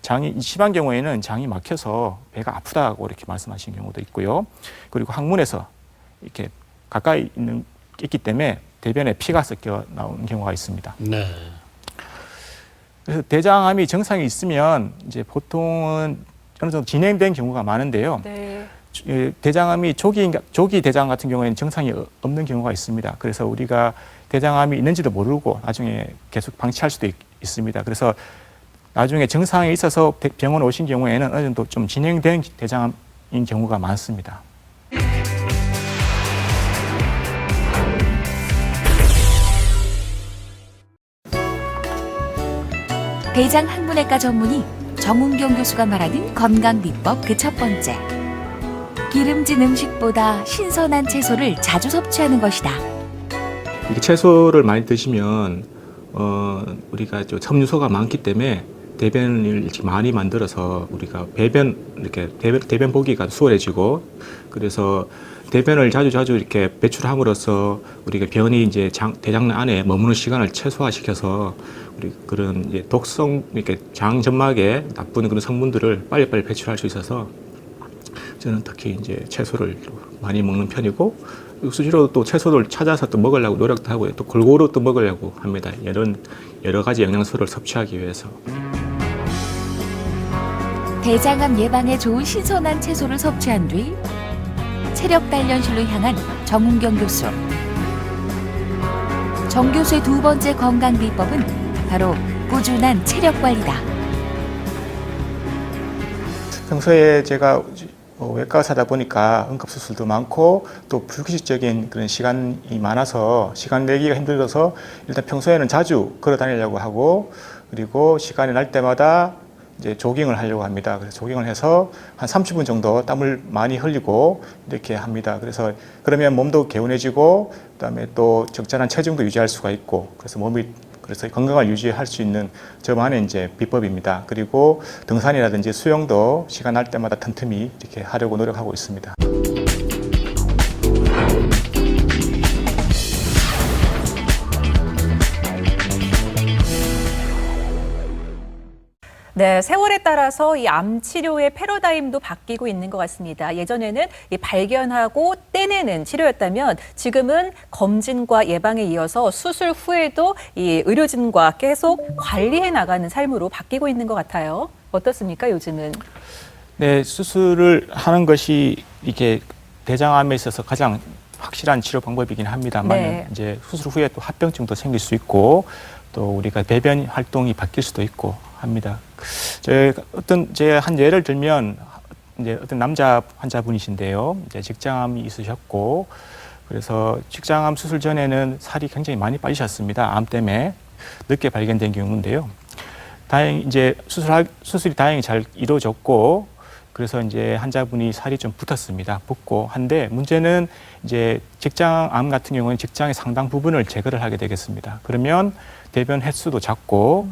Speaker 3: 장이 심한 경우에는 장이 막혀서 배가 아프다고 이렇게 말씀하시는 경우도 있고요. 그리고 항문에서 이렇게 가까이 있기 때문에 대변에 피가 섞여 나오는 경우가 있습니다.
Speaker 1: 네.
Speaker 3: 그래서 대장암이 증상이 있으면 이제 보통은 어느 정도 진행된 경우가 많은데요.
Speaker 2: 네.
Speaker 3: 대장암이 조기 대장암 같은 경우에는 증상이 없는 경우가 있습니다. 그래서 우리가 대장암이 있는지도 모르고 나중에 계속 방치할 수도 있습니다. 그래서 나중에 증상이 있어서 병원 오신 경우에는 어느 정도 좀 진행된 대장암인 경우가 많습니다.
Speaker 4: 대장 항문외과 전문의 정운경 교수가 말하는 건강 비법 그 첫 번째. 기름진 음식보다 신선한 채소를 자주 섭취하는 것이다.
Speaker 3: 이게 채소를 많이 드시면 우리가 섬유소가 많기 때문에 대변을 이렇게 많이 만들어서 우리가 대변 보기가 수월해지고 그래서 대변을 자주 이렇게 배출함으로써 우리가 변이 이제 대장 안에 머무는 시간을 최소화시켜서 우리 그런 이제 독성 이렇게 장 점막에 나쁜 그런 성분들을 빨리빨리 배출할 수 있어서 저는 특히 이제 채소를 많이 먹는 편이고 수시로 또 채소를 찾아서 또 먹으려고 노력도 하고요. 또 골고루 또 먹으려고 합니다. 여러 가지 영양소를 섭취하기 위해서.
Speaker 4: 대장암 예방에 좋은 신선한 채소를 섭취한 뒤 체력 단련실로 향한 정운경 교수. 정 교수의 두 번째 건강 비법은 바로 꾸준한 체력 관리다.
Speaker 3: 평소에 제가 외과 의사다 보니까 응급수술도 많고 또 불규칙적인 그런 시간이 많아서 시간 내기가 힘들어서 일단 평소에는 자주 걸어 다니려고 하고 그리고 시간이 날 때마다 이제 조깅을 하려고 합니다. 그래서 조깅을 해서 한 30분 정도 땀을 많이 흘리고 이렇게 합니다. 그래서 그러면 몸도 개운해지고 그다음에 또 적절한 체중도 유지할 수가 있고 그래서 건강을 유지할 수 있는 저만의 이제 비법입니다. 그리고 등산이라든지 수영도 시간 날 때마다 틈틈이 이렇게 하려고 노력하고 있습니다.
Speaker 2: 네, 세월에 따라서 이 암 치료의 패러다임도 바뀌고 있는 것 같습니다. 예전에는 이 발견하고 떼내는 치료였다면 지금은 검진과 예방에 이어서 수술 후에도 이 의료진과 계속 관리해 나가는 삶으로 바뀌고 있는 것 같아요. 어떻습니까, 요즘은?
Speaker 3: 네, 수술을 하는 것이 이게 대장암에 있어서 가장 확실한 치료 방법이긴 합니다만
Speaker 2: 네.
Speaker 3: 이제 수술 후에 또 합병증도 생길 수 있고 또 우리가 배변 활동이 바뀔 수도 있고 합니다. 제가 한 예를 들면 이제 어떤 남자 환자분이신데요. 이제 직장암이 있으셨고 그래서 직장암 수술 전에는 살이 굉장히 많이 빠지셨습니다. 암 때문에 늦게 발견된 경우인데요. 다행히 이제 수술이 다행히 잘 이루어졌고 그래서 이제 환자분이 살이 좀 붙었습니다. 붙고 한데 문제는 이제 직장암 같은 경우는 직장의 상당 부분을 제거를 하게 되겠습니다. 그러면 대변 횟수도 작고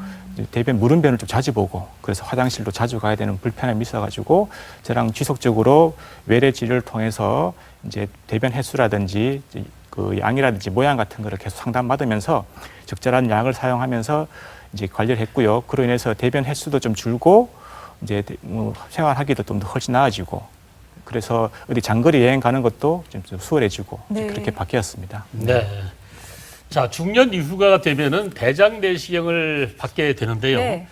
Speaker 3: 대변 물음변을 좀 자주 보고 그래서 화장실도 자주 가야 되는 불편함이 있어가지고 저랑 지속적으로 외래 진료를 통해서 이제 대변 횟수라든지 그 양이라든지 모양 같은 거를 계속 상담받으면서 적절한 약을 사용하면서 이제 관리를 했고요. 그로 인해서 대변 횟수도 좀 줄고 이제 생활하기도 좀 더 훨씬 나아지고 그래서 어디 장거리 여행 가는 것도 좀 수월해지고
Speaker 2: 네.
Speaker 3: 그렇게 바뀌었습니다.
Speaker 1: 네. 자, 중년 이후가 되면은 대장 내시경을 받게 되는데요.
Speaker 2: 네.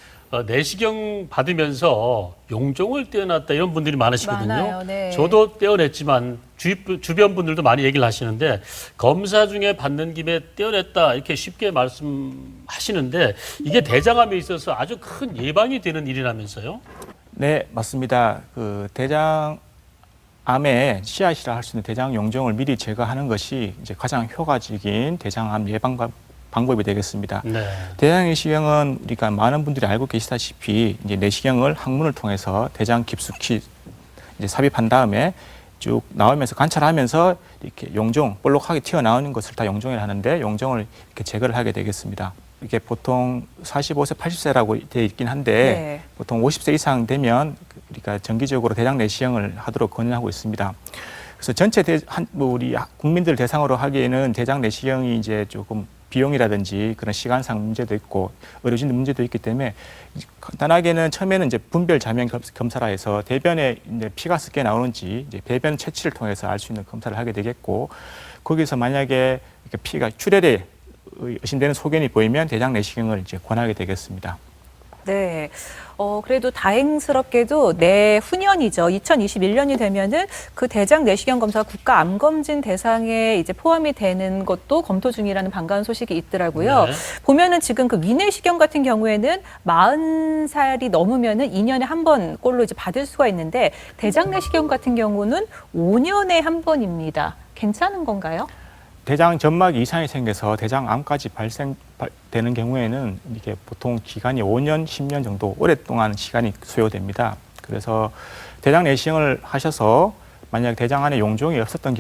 Speaker 1: 내시경 받으면서 용종을 떼어놨다 이런 분들이 많으시거든요.
Speaker 2: 많아요. 네.
Speaker 1: 저도 떼어냈지만 주변 분들도 많이 얘기를 하시는데 검사 중에 받는 김에 떼어냈다 이렇게 쉽게 말씀하시는데 이게 대장암에 있어서 아주 큰 예방이 되는 일이라면서요?
Speaker 3: 네, 맞습니다. 그 대장암의 씨앗이라 할 수 있는 대장 용종을 미리 제거하는 것이 이제 가장 효과적인 대장암 예방 방법이 되겠습니다.
Speaker 1: 네.
Speaker 3: 대장 내시경은 우리가 많은 분들이 알고 계시다시피 이제 내시경을 항문을 통해서 대장 깊숙이 이제 삽입한 다음에 쭉 나오면서 관찰하면서 이렇게 용종 볼록하게 튀어나오는 것을 다 용종이라 하는데 용종을 이렇게 제거를 하게 되겠습니다. 이게 보통 45세, 80세라고 되어 있긴 한데
Speaker 2: 네.
Speaker 3: 보통 50세 이상 되면 우리가 정기적으로 대장 내시경을 하도록 권유하고 있습니다. 그래서 전체 우리 국민들 대상으로 하기에는 대장 내시경이 이제 조금 비용이라든지 그런 시간상 문제도 있고 의료진 문제도 있기 때문에 간단하게는 처음에는 이제 분별 자면 검사라 해서 대변에 이제 피가 섞여 나오는지 이제 배변 채취를 통해서 알 수 있는 검사를 하게 되겠고 거기서 만약에 피가 출혈에 의심되는 소견이 보이면 대장 내시경을 이제 권하게 되겠습니다.
Speaker 2: 네. 그래도 다행스럽게도 내후년이죠. 2021년이 되면은 그 대장 내시경 검사가 국가 암검진 대상에 이제 포함이 되는 것도 검토 중이라는 반가운 소식이 있더라고요.
Speaker 1: 네.
Speaker 2: 보면은 지금 그 위내시경 같은 경우에는 40살이 넘으면은 2년에 한 번 꼴로 이제 받을 수가 있는데 대장 내시경 같은 경우는 5년에 한 번입니다. 괜찮은 건가요?
Speaker 3: 대장 점막 이상이 생겨서 대장암까지 발생되는 경우에는 이게 보통 기간이 5년, 10년 정도 오랫동안 시간이 소요됩니다. 그래서 대장 내시경을 하셔서 만약 대장 안에 용종이 없었던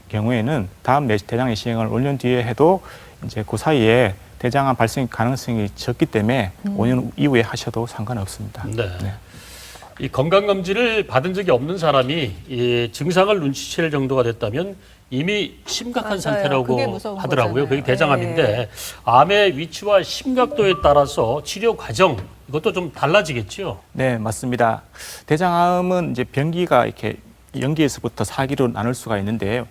Speaker 3: 경우에는 다음 대장 내시경을 5년 뒤에 해도 이제 그 사이에 대장암 발생 가능성이 적기 때문에 5년 이후에 하셔도 상관없습니다.
Speaker 1: 네.
Speaker 3: 네.
Speaker 1: 이 건강검진을 받은 적이 없는 사람이 이 증상을 눈치챌 정도가 됐다면 이미 심각한
Speaker 2: 맞아요.
Speaker 1: 상태라고
Speaker 2: 그게 무서운
Speaker 1: 하더라고요.
Speaker 2: 거잖아요.
Speaker 1: 그게 대장암인데
Speaker 2: 네.
Speaker 1: 암의 위치와 심각도에 따라서 치료 과정 이것도 좀 달라지겠죠.
Speaker 3: 네, 맞습니다. 대장암은 이제 병기가 이렇게 0기에서부터 4기로 나눌 수가 있는데요.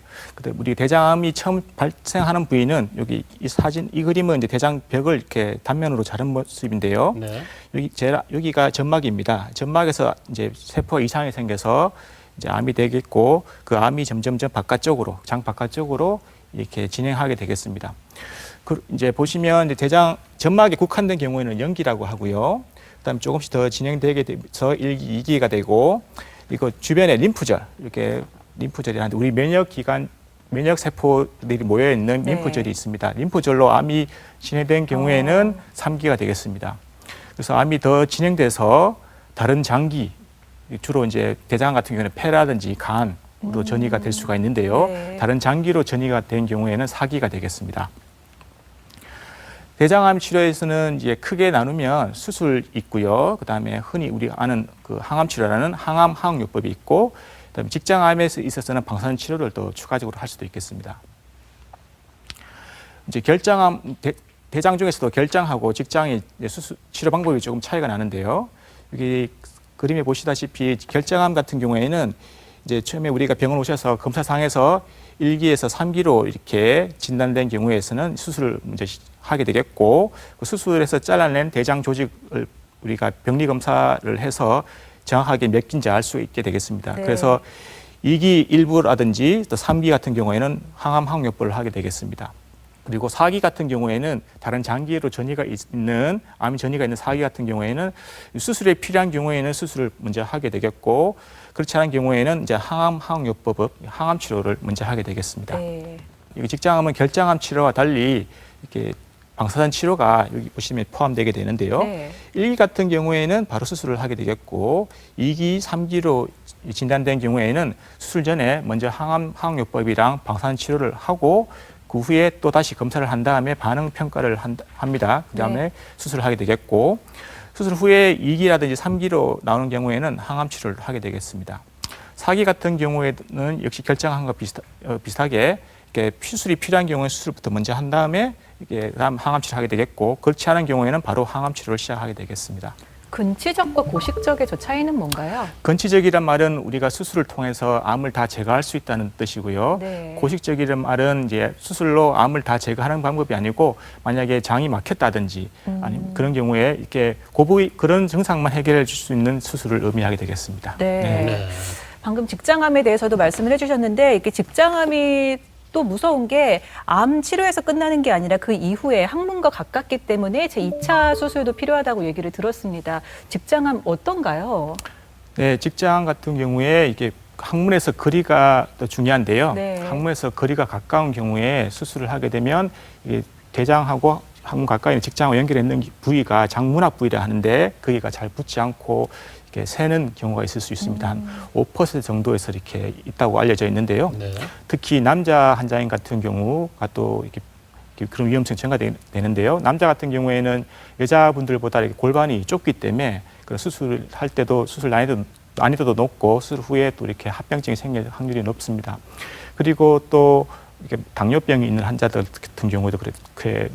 Speaker 3: 우리 대장암이 처음 발생하는 부위는 여기 이 사진, 이 그림은 이제 대장벽을 이렇게 단면으로 자른 모습인데요.
Speaker 1: 네.
Speaker 3: 여기가 점막입니다. 점막에서 이제 세포 이상이 생겨서 이제 암이 되겠고 그 암이 점점점 바깥쪽으로 장 바깥쪽으로 이렇게 진행하게 되겠습니다. 이제 보시면 이제 대장 점막에 국한된 경우에는 0기라고 하고요. 그다음에 조금씩 더 진행되게 돼서 1기, 2기가 되고 이거 주변에 림프절 이렇게 림프절이라는데 우리 면역 세포들이 모여 있는 림프절이 있습니다. 림프절로 암이 진행된 경우에는 3기가 되겠습니다. 그래서 암이 더 진행돼서 다른 장기, 주로 이제 대장암 같은 경우는 폐라든지 간으로 전이가 될 수가 있는데요.
Speaker 2: 네.
Speaker 3: 다른 장기로 전이가 된 경우에는 사기가 되겠습니다. 대장암 치료에서는 이제 크게 나누면 수술 있고요. 그다음에 흔히 우리가 아는 그 항암 치료라는 항암 항요법이 있고, 그다음에 직장암에 있어서는 방사선 치료를 또 추가적으로 할 수도 있겠습니다. 이제 결장암 대장 중에서도 결장하고 직장의 수술 치료 방법이 조금 차이가 나는데요. 여기 그림에 보시다시피 결장암 같은 경우에는 이제 처음에 우리가 병원 오셔서 검사상에서 1기에서 3기로 이렇게 진단된 경우에서는 수술을 이제 하게 되겠고, 그 수술에서 잘라낸 대장 조직을 우리가 병리 검사를 해서 정확하게 몇 기인지 알 수 있게 되겠습니다.
Speaker 2: 네.
Speaker 3: 그래서 2기 일부라든지 또 3기 같은 경우에는 항암 항요법을 하게 되겠습니다. 그리고 4기 같은 경우에는 다른 장기로 전이가 있는 암이 전이가 있는 4기 같은 경우에는 수술에 필요한 경우에는 수술을 먼저 하게 되겠고, 그렇지 않은 경우에는 이제 항암 항요법 항암 치료를 먼저 하게 되겠습니다.
Speaker 2: 네.
Speaker 3: 이 직장암은 결장암 치료와 달리 이렇게 방사선 치료가 여기 보시면 포함되게 되는데요.
Speaker 2: 네.
Speaker 3: 1기 같은 경우에는 바로 수술을 하게 되겠고, 2기, 3기로 진단된 경우에는 수술 전에 먼저 항암 항요법이랑 방사선 치료를 하고, 그 후에 또 다시 검사를 한 다음에 반응 평가를 합니다. 그 다음에
Speaker 2: 네.
Speaker 3: 수술을 하게 되겠고, 수술 후에 2기라든지 3기로 나오는 경우에는 항암 치료를 하게 되겠습니다. 4기 같은 경우에는 역시 결장암과 비슷하게 이렇게 수술이 필요한 경우에 수술부터 먼저 한 다음에 이게 다음 항암 치료를 하게 되겠고, 그렇지 않은 경우에는 바로 항암 치료를 시작하게 되겠습니다.
Speaker 2: 근치적과 고식적의 저 차이는 뭔가요?
Speaker 3: 근치적이란 말은 우리가 수술을 통해서 암을 다 제거할 수 있다는 뜻이고요.
Speaker 2: 네.
Speaker 3: 고식적이란 말은 이제 수술로 암을 다 제거하는 방법이 아니고, 만약에 장이 막혔다든지 아니면 그런 경우에 이렇게 고부위 그런 증상만 해결해 줄 수 있는 수술을 의미하게 되겠습니다.
Speaker 2: 네.
Speaker 1: 네.
Speaker 2: 방금 직장암에 대해서도 말씀을 해주셨는데, 이렇게 직장암이 또 무서운 게 암 치료에서 끝나는 게 아니라 그 이후에 항문과 가깝기 때문에 제2차 수술도 필요하다고 얘기를 들었습니다. 직장암 어떤가요?
Speaker 3: 네, 직장 같은 경우에 이게 항문에서 거리가 더 중요한데요.
Speaker 2: 네.
Speaker 3: 항문에서 거리가 가까운 경우에 수술을 하게 되면 이게 대장하고 항문 가까이 있는 직장하고 연결했는 부위가 장문합 부위라 하는데, 거기가 잘 붙지 않고 이렇게 새는 경우가 있을 수 있습니다. 한 5% 정도에서 이렇게 있다고 알려져 있는데요.
Speaker 1: 네.
Speaker 3: 특히 남자 환자인 같은 경우가 또 이렇게 그런 위험성이 증가되는데요. 남자 같은 경우에는 여자분들보다 이렇게 골반이 좁기 때문에 그런 수술을 할 때도 수술 난이도도 높고, 수술 후에 또 이렇게 합병증이 생길 확률이 높습니다. 그리고 또 이렇게 당뇨병이 있는 환자들 같은 경우도 그렇게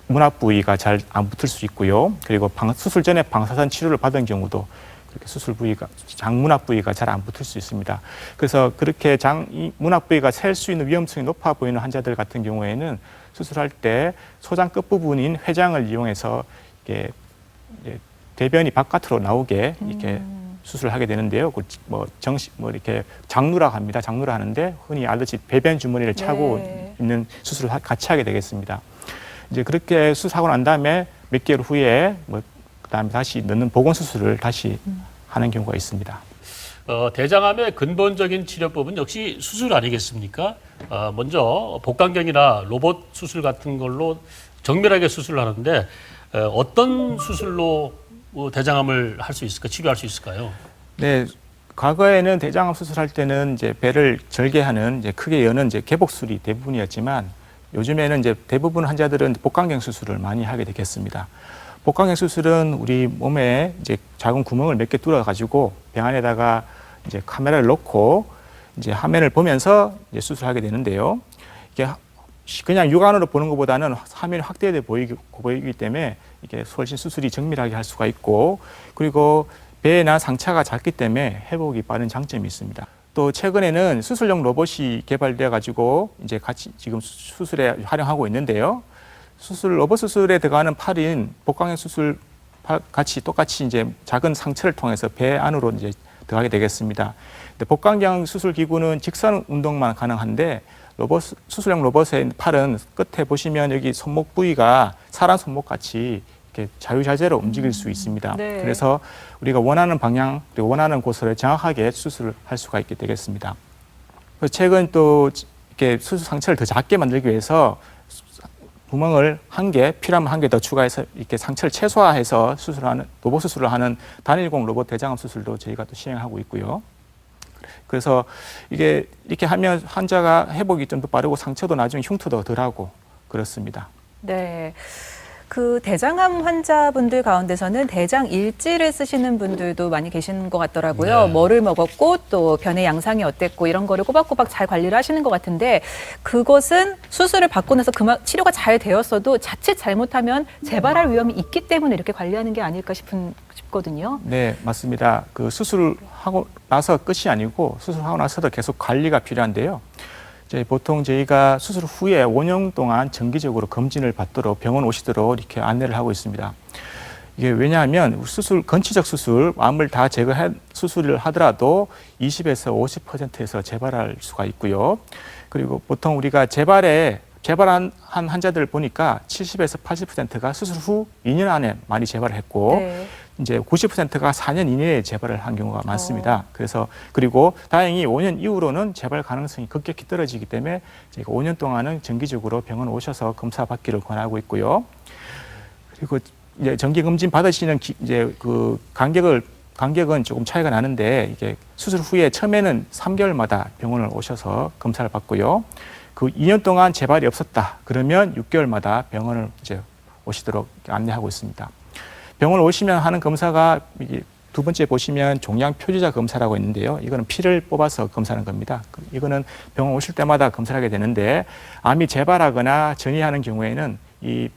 Speaker 3: 문합 부위가 잘 안 붙을 수 있고요. 그리고 수술 전에 방사선 치료를 받은 경우도 그렇게 수술 부위가 장문합 부위가 잘 안 붙을 수 있습니다. 그래서 그렇게 문합 부위가 셀 수 있는 위험성이 높아 보이는 환자들 같은 경우에는 수술할 때 소장 끝 부분인 회장을 이용해서 이렇게 대변이 바깥으로 나오게 이렇게 수술을 하게 되는데요. 이렇게 장누라고 합니다. 장누라 하는데, 흔히 알듯이 배변 주머니를 차고
Speaker 2: 네.
Speaker 3: 있는 수술을 같이 하게 되겠습니다. 이제 그렇게 수술하고 난 다음에 몇 개월 후에 그다음에 다시 넣는 보건 수술을 다시 하는 경우가 있습니다.
Speaker 1: 대장암의 근본적인 치료법은 역시 수술 아니겠습니까? 먼저 복강경이나 로봇 수술 같은 걸로 정밀하게 수술을 하는데, 어떤 수술로 대장암을 할 수 있을까, 치료할 수 있을까요?
Speaker 3: 네, 과거에는 대장암 수술할 때는 이제 배를 절개하는 이제 크게 여는 이제 개복술이 대부분이었지만, 요즘에는 이제 대부분 환자들은 복강경 수술을 많이 하게 되겠습니다. 복강경 수술은 우리 몸에 이제 작은 구멍을 몇 개 뚫어 가지고 병 안에다가 이제 카메라를 놓고 이제 화면을 보면서 이제 수술하게 되는데요. 이게 그냥 육안으로 보는 것보다는 화면이 확대돼 보이기 때문에 이게 훨씬 수술이 정밀하게 할 수가 있고, 그리고 배나 상처가 작기 때문에 회복이 빠른 장점이 있습니다. 또 최근에는 수술용 로봇이 개발되어 가지고 이제 같이 지금 수술에 활용하고 있는데요. 로봇 수술에 들어가는 팔인 복강경 수술 같이 똑같이 이제 작은 상처를 통해서 배 안으로 이제 들어가게 되겠습니다. 근데 복강경 수술 기구는 직선 운동만 가능한데, 수술용 로봇의 팔은 끝에 보시면 여기 손목 부위가 사람 손목 같이 이렇게 자유자재로 움직일 수 있습니다.
Speaker 2: 네.
Speaker 3: 그래서 우리가 원하는 방향 그리고 원하는 곳으로 정확하게 수술을 할 수가 있게 되겠습니다. 그래서 최근 또 이렇게 수술 상처를 더 작게 만들기 위해서 구멍을 한 개, 필요하면 한 개 더 추가해서 이렇게 상처를 최소화해서 수술하는 로봇 수술을 하는 단일공 로봇 대장암 수술도 저희가 또 시행하고 있고요. 그래서 이게 이렇게 하면 환자가 회복이 좀 더 빠르고 상처도 나중에 흉터도 덜하고 그렇습니다.
Speaker 2: 네. 그 대장암 환자분들 가운데서는 대장 일지를 쓰시는 분들도 많이 계신 것 같더라고요.
Speaker 1: 네.
Speaker 2: 뭐를 먹었고 또 변의 양상이 어땠고 이런 거를 꼬박꼬박 잘 관리를 하시는 것 같은데 그것은 수술을 받고 나서 치료가 잘 되었어도 자칫 잘못하면 재발할 위험이 있기 때문에 이렇게 관리하는 게 아닐까 싶거든요.
Speaker 3: 네, 맞습니다. 그 수술하고 나서 끝이 아니고 수술하고 나서도 계속 관리가 필요한데요. 보통 저희가 수술 후에 5년 동안 정기적으로 검진을 받도록 병원 오시도록 이렇게 안내를 하고 있습니다. 이게 왜냐하면 건치적 수술, 암을 다 제거한 수술을 하더라도 20에서 50%에서 재발할 수가 있고요. 그리고 보통 우리가 재발한 환자들을 보니까 70에서 80%가 수술 후 2년 안에 많이 재발을 했고
Speaker 2: 네.
Speaker 3: 이제 90%가 4년 이내에 재발을 한 경우가 많습니다. 그래서 그리고 다행히 5년 이후로는 재발 가능성이 급격히 떨어지기 때문에 저희가 5년 동안은 정기적으로 병원 오셔서 검사 받기를 권하고 있고요. 그리고 이제 정기 검진 받으시는 이제 그 간격은 조금 차이가 나는데 이게 수술 후에 처음에는 3개월마다 병원을 오셔서 검사를 받고요. 그 2년 동안 재발이 없었다. 그러면 6개월마다 병원을 이제 오시도록 안내하고 있습니다. 병원 오시면 하는 검사가 두 번째 보시면 종양 표지자 검사라고 있는데요. 이거는 피를 뽑아서 검사하는 겁니다. 이거는 병원 오실 때마다 검사를 하게 되는데 암이 재발하거나 전이하는 경우에는 이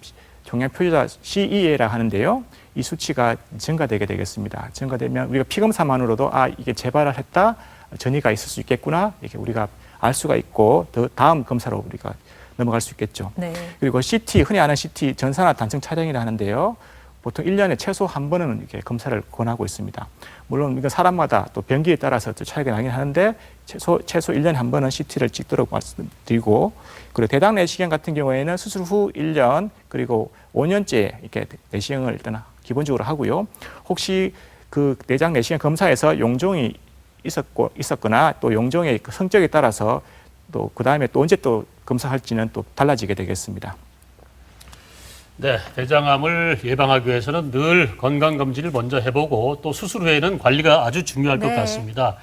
Speaker 3: 종양 표지자 CEA라고 하는데요. 이 수치가 증가되게 되겠습니다. 증가되면 우리가 피 검사만으로도 이게 재발을 했다, 전이가 있을 수 있겠구나 이렇게 우리가 알 수가 있고 더 다음 검사로 우리가 넘어갈 수 있겠죠.
Speaker 2: 네.
Speaker 3: 그리고 CT, 흔히 아는 CT 전산화 단층 촬영이라 하는데요. 보통 1년에 최소 한 번은 이렇게 검사를 권하고 있습니다. 물론 이건 사람마다 또 병기에 따라서 또 차이가 나긴 하는데 최소 1년에 한 번은 CT를 찍도록 말씀드리고 그리고 대장 내시경 같은 경우에는 수술 후 1년 그리고 5년째 이렇게 내시경을 일단 기본적으로 하고요. 혹시 그 대장 내시경 검사에서 용종이 있었거나 또 용종의 성격에 따라서 또 그 다음에 또 언제 또 검사할지는 또 달라지게 되겠습니다.
Speaker 1: 네, 대장암을 예방하기 위해서는 늘 건강검진을 먼저 해보고 또 수술 후에는 관리가 아주 중요할 것 같습니다.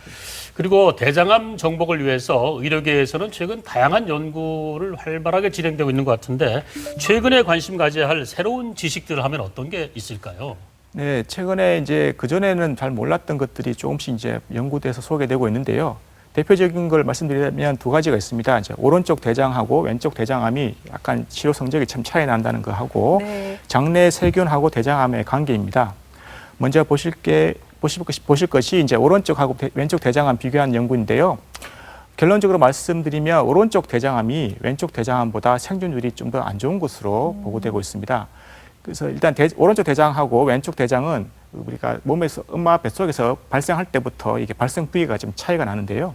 Speaker 1: 그리고 대장암 정복을 위해서 의료계에서는 최근 다양한 연구를 활발하게 진행되고 있는 것 같은데 최근에 관심 가져야 할 새로운 지식들을 하면 어떤 게 있을까요?
Speaker 3: 네, 최근에 이제 그전에는 잘 몰랐던 것들이 조금씩 이제 연구돼서 소개되고 있는데요. 대표적인 걸 말씀드리면 두 가지가 있습니다. 이제 오른쪽 대장하고 왼쪽 대장암이 약간 치료 성적이 참 차이 난다는 거 하고 장내 세균하고 대장암의 관계입니다. 먼저 보실 것이 이제 오른쪽하고 왼쪽 대장암 비교한 연구인데요. 결론적으로 말씀드리면 오른쪽 대장암이 왼쪽 대장암보다 생존율이 좀 더 안 좋은 것으로 보고되고 있습니다. 그래서 일단 오른쪽 대장하고 왼쪽 대장은 우리가 몸에서 엄마 뱃속에서 발생할 때부터 이게 발생 부위가 좀 차이가 나는데요.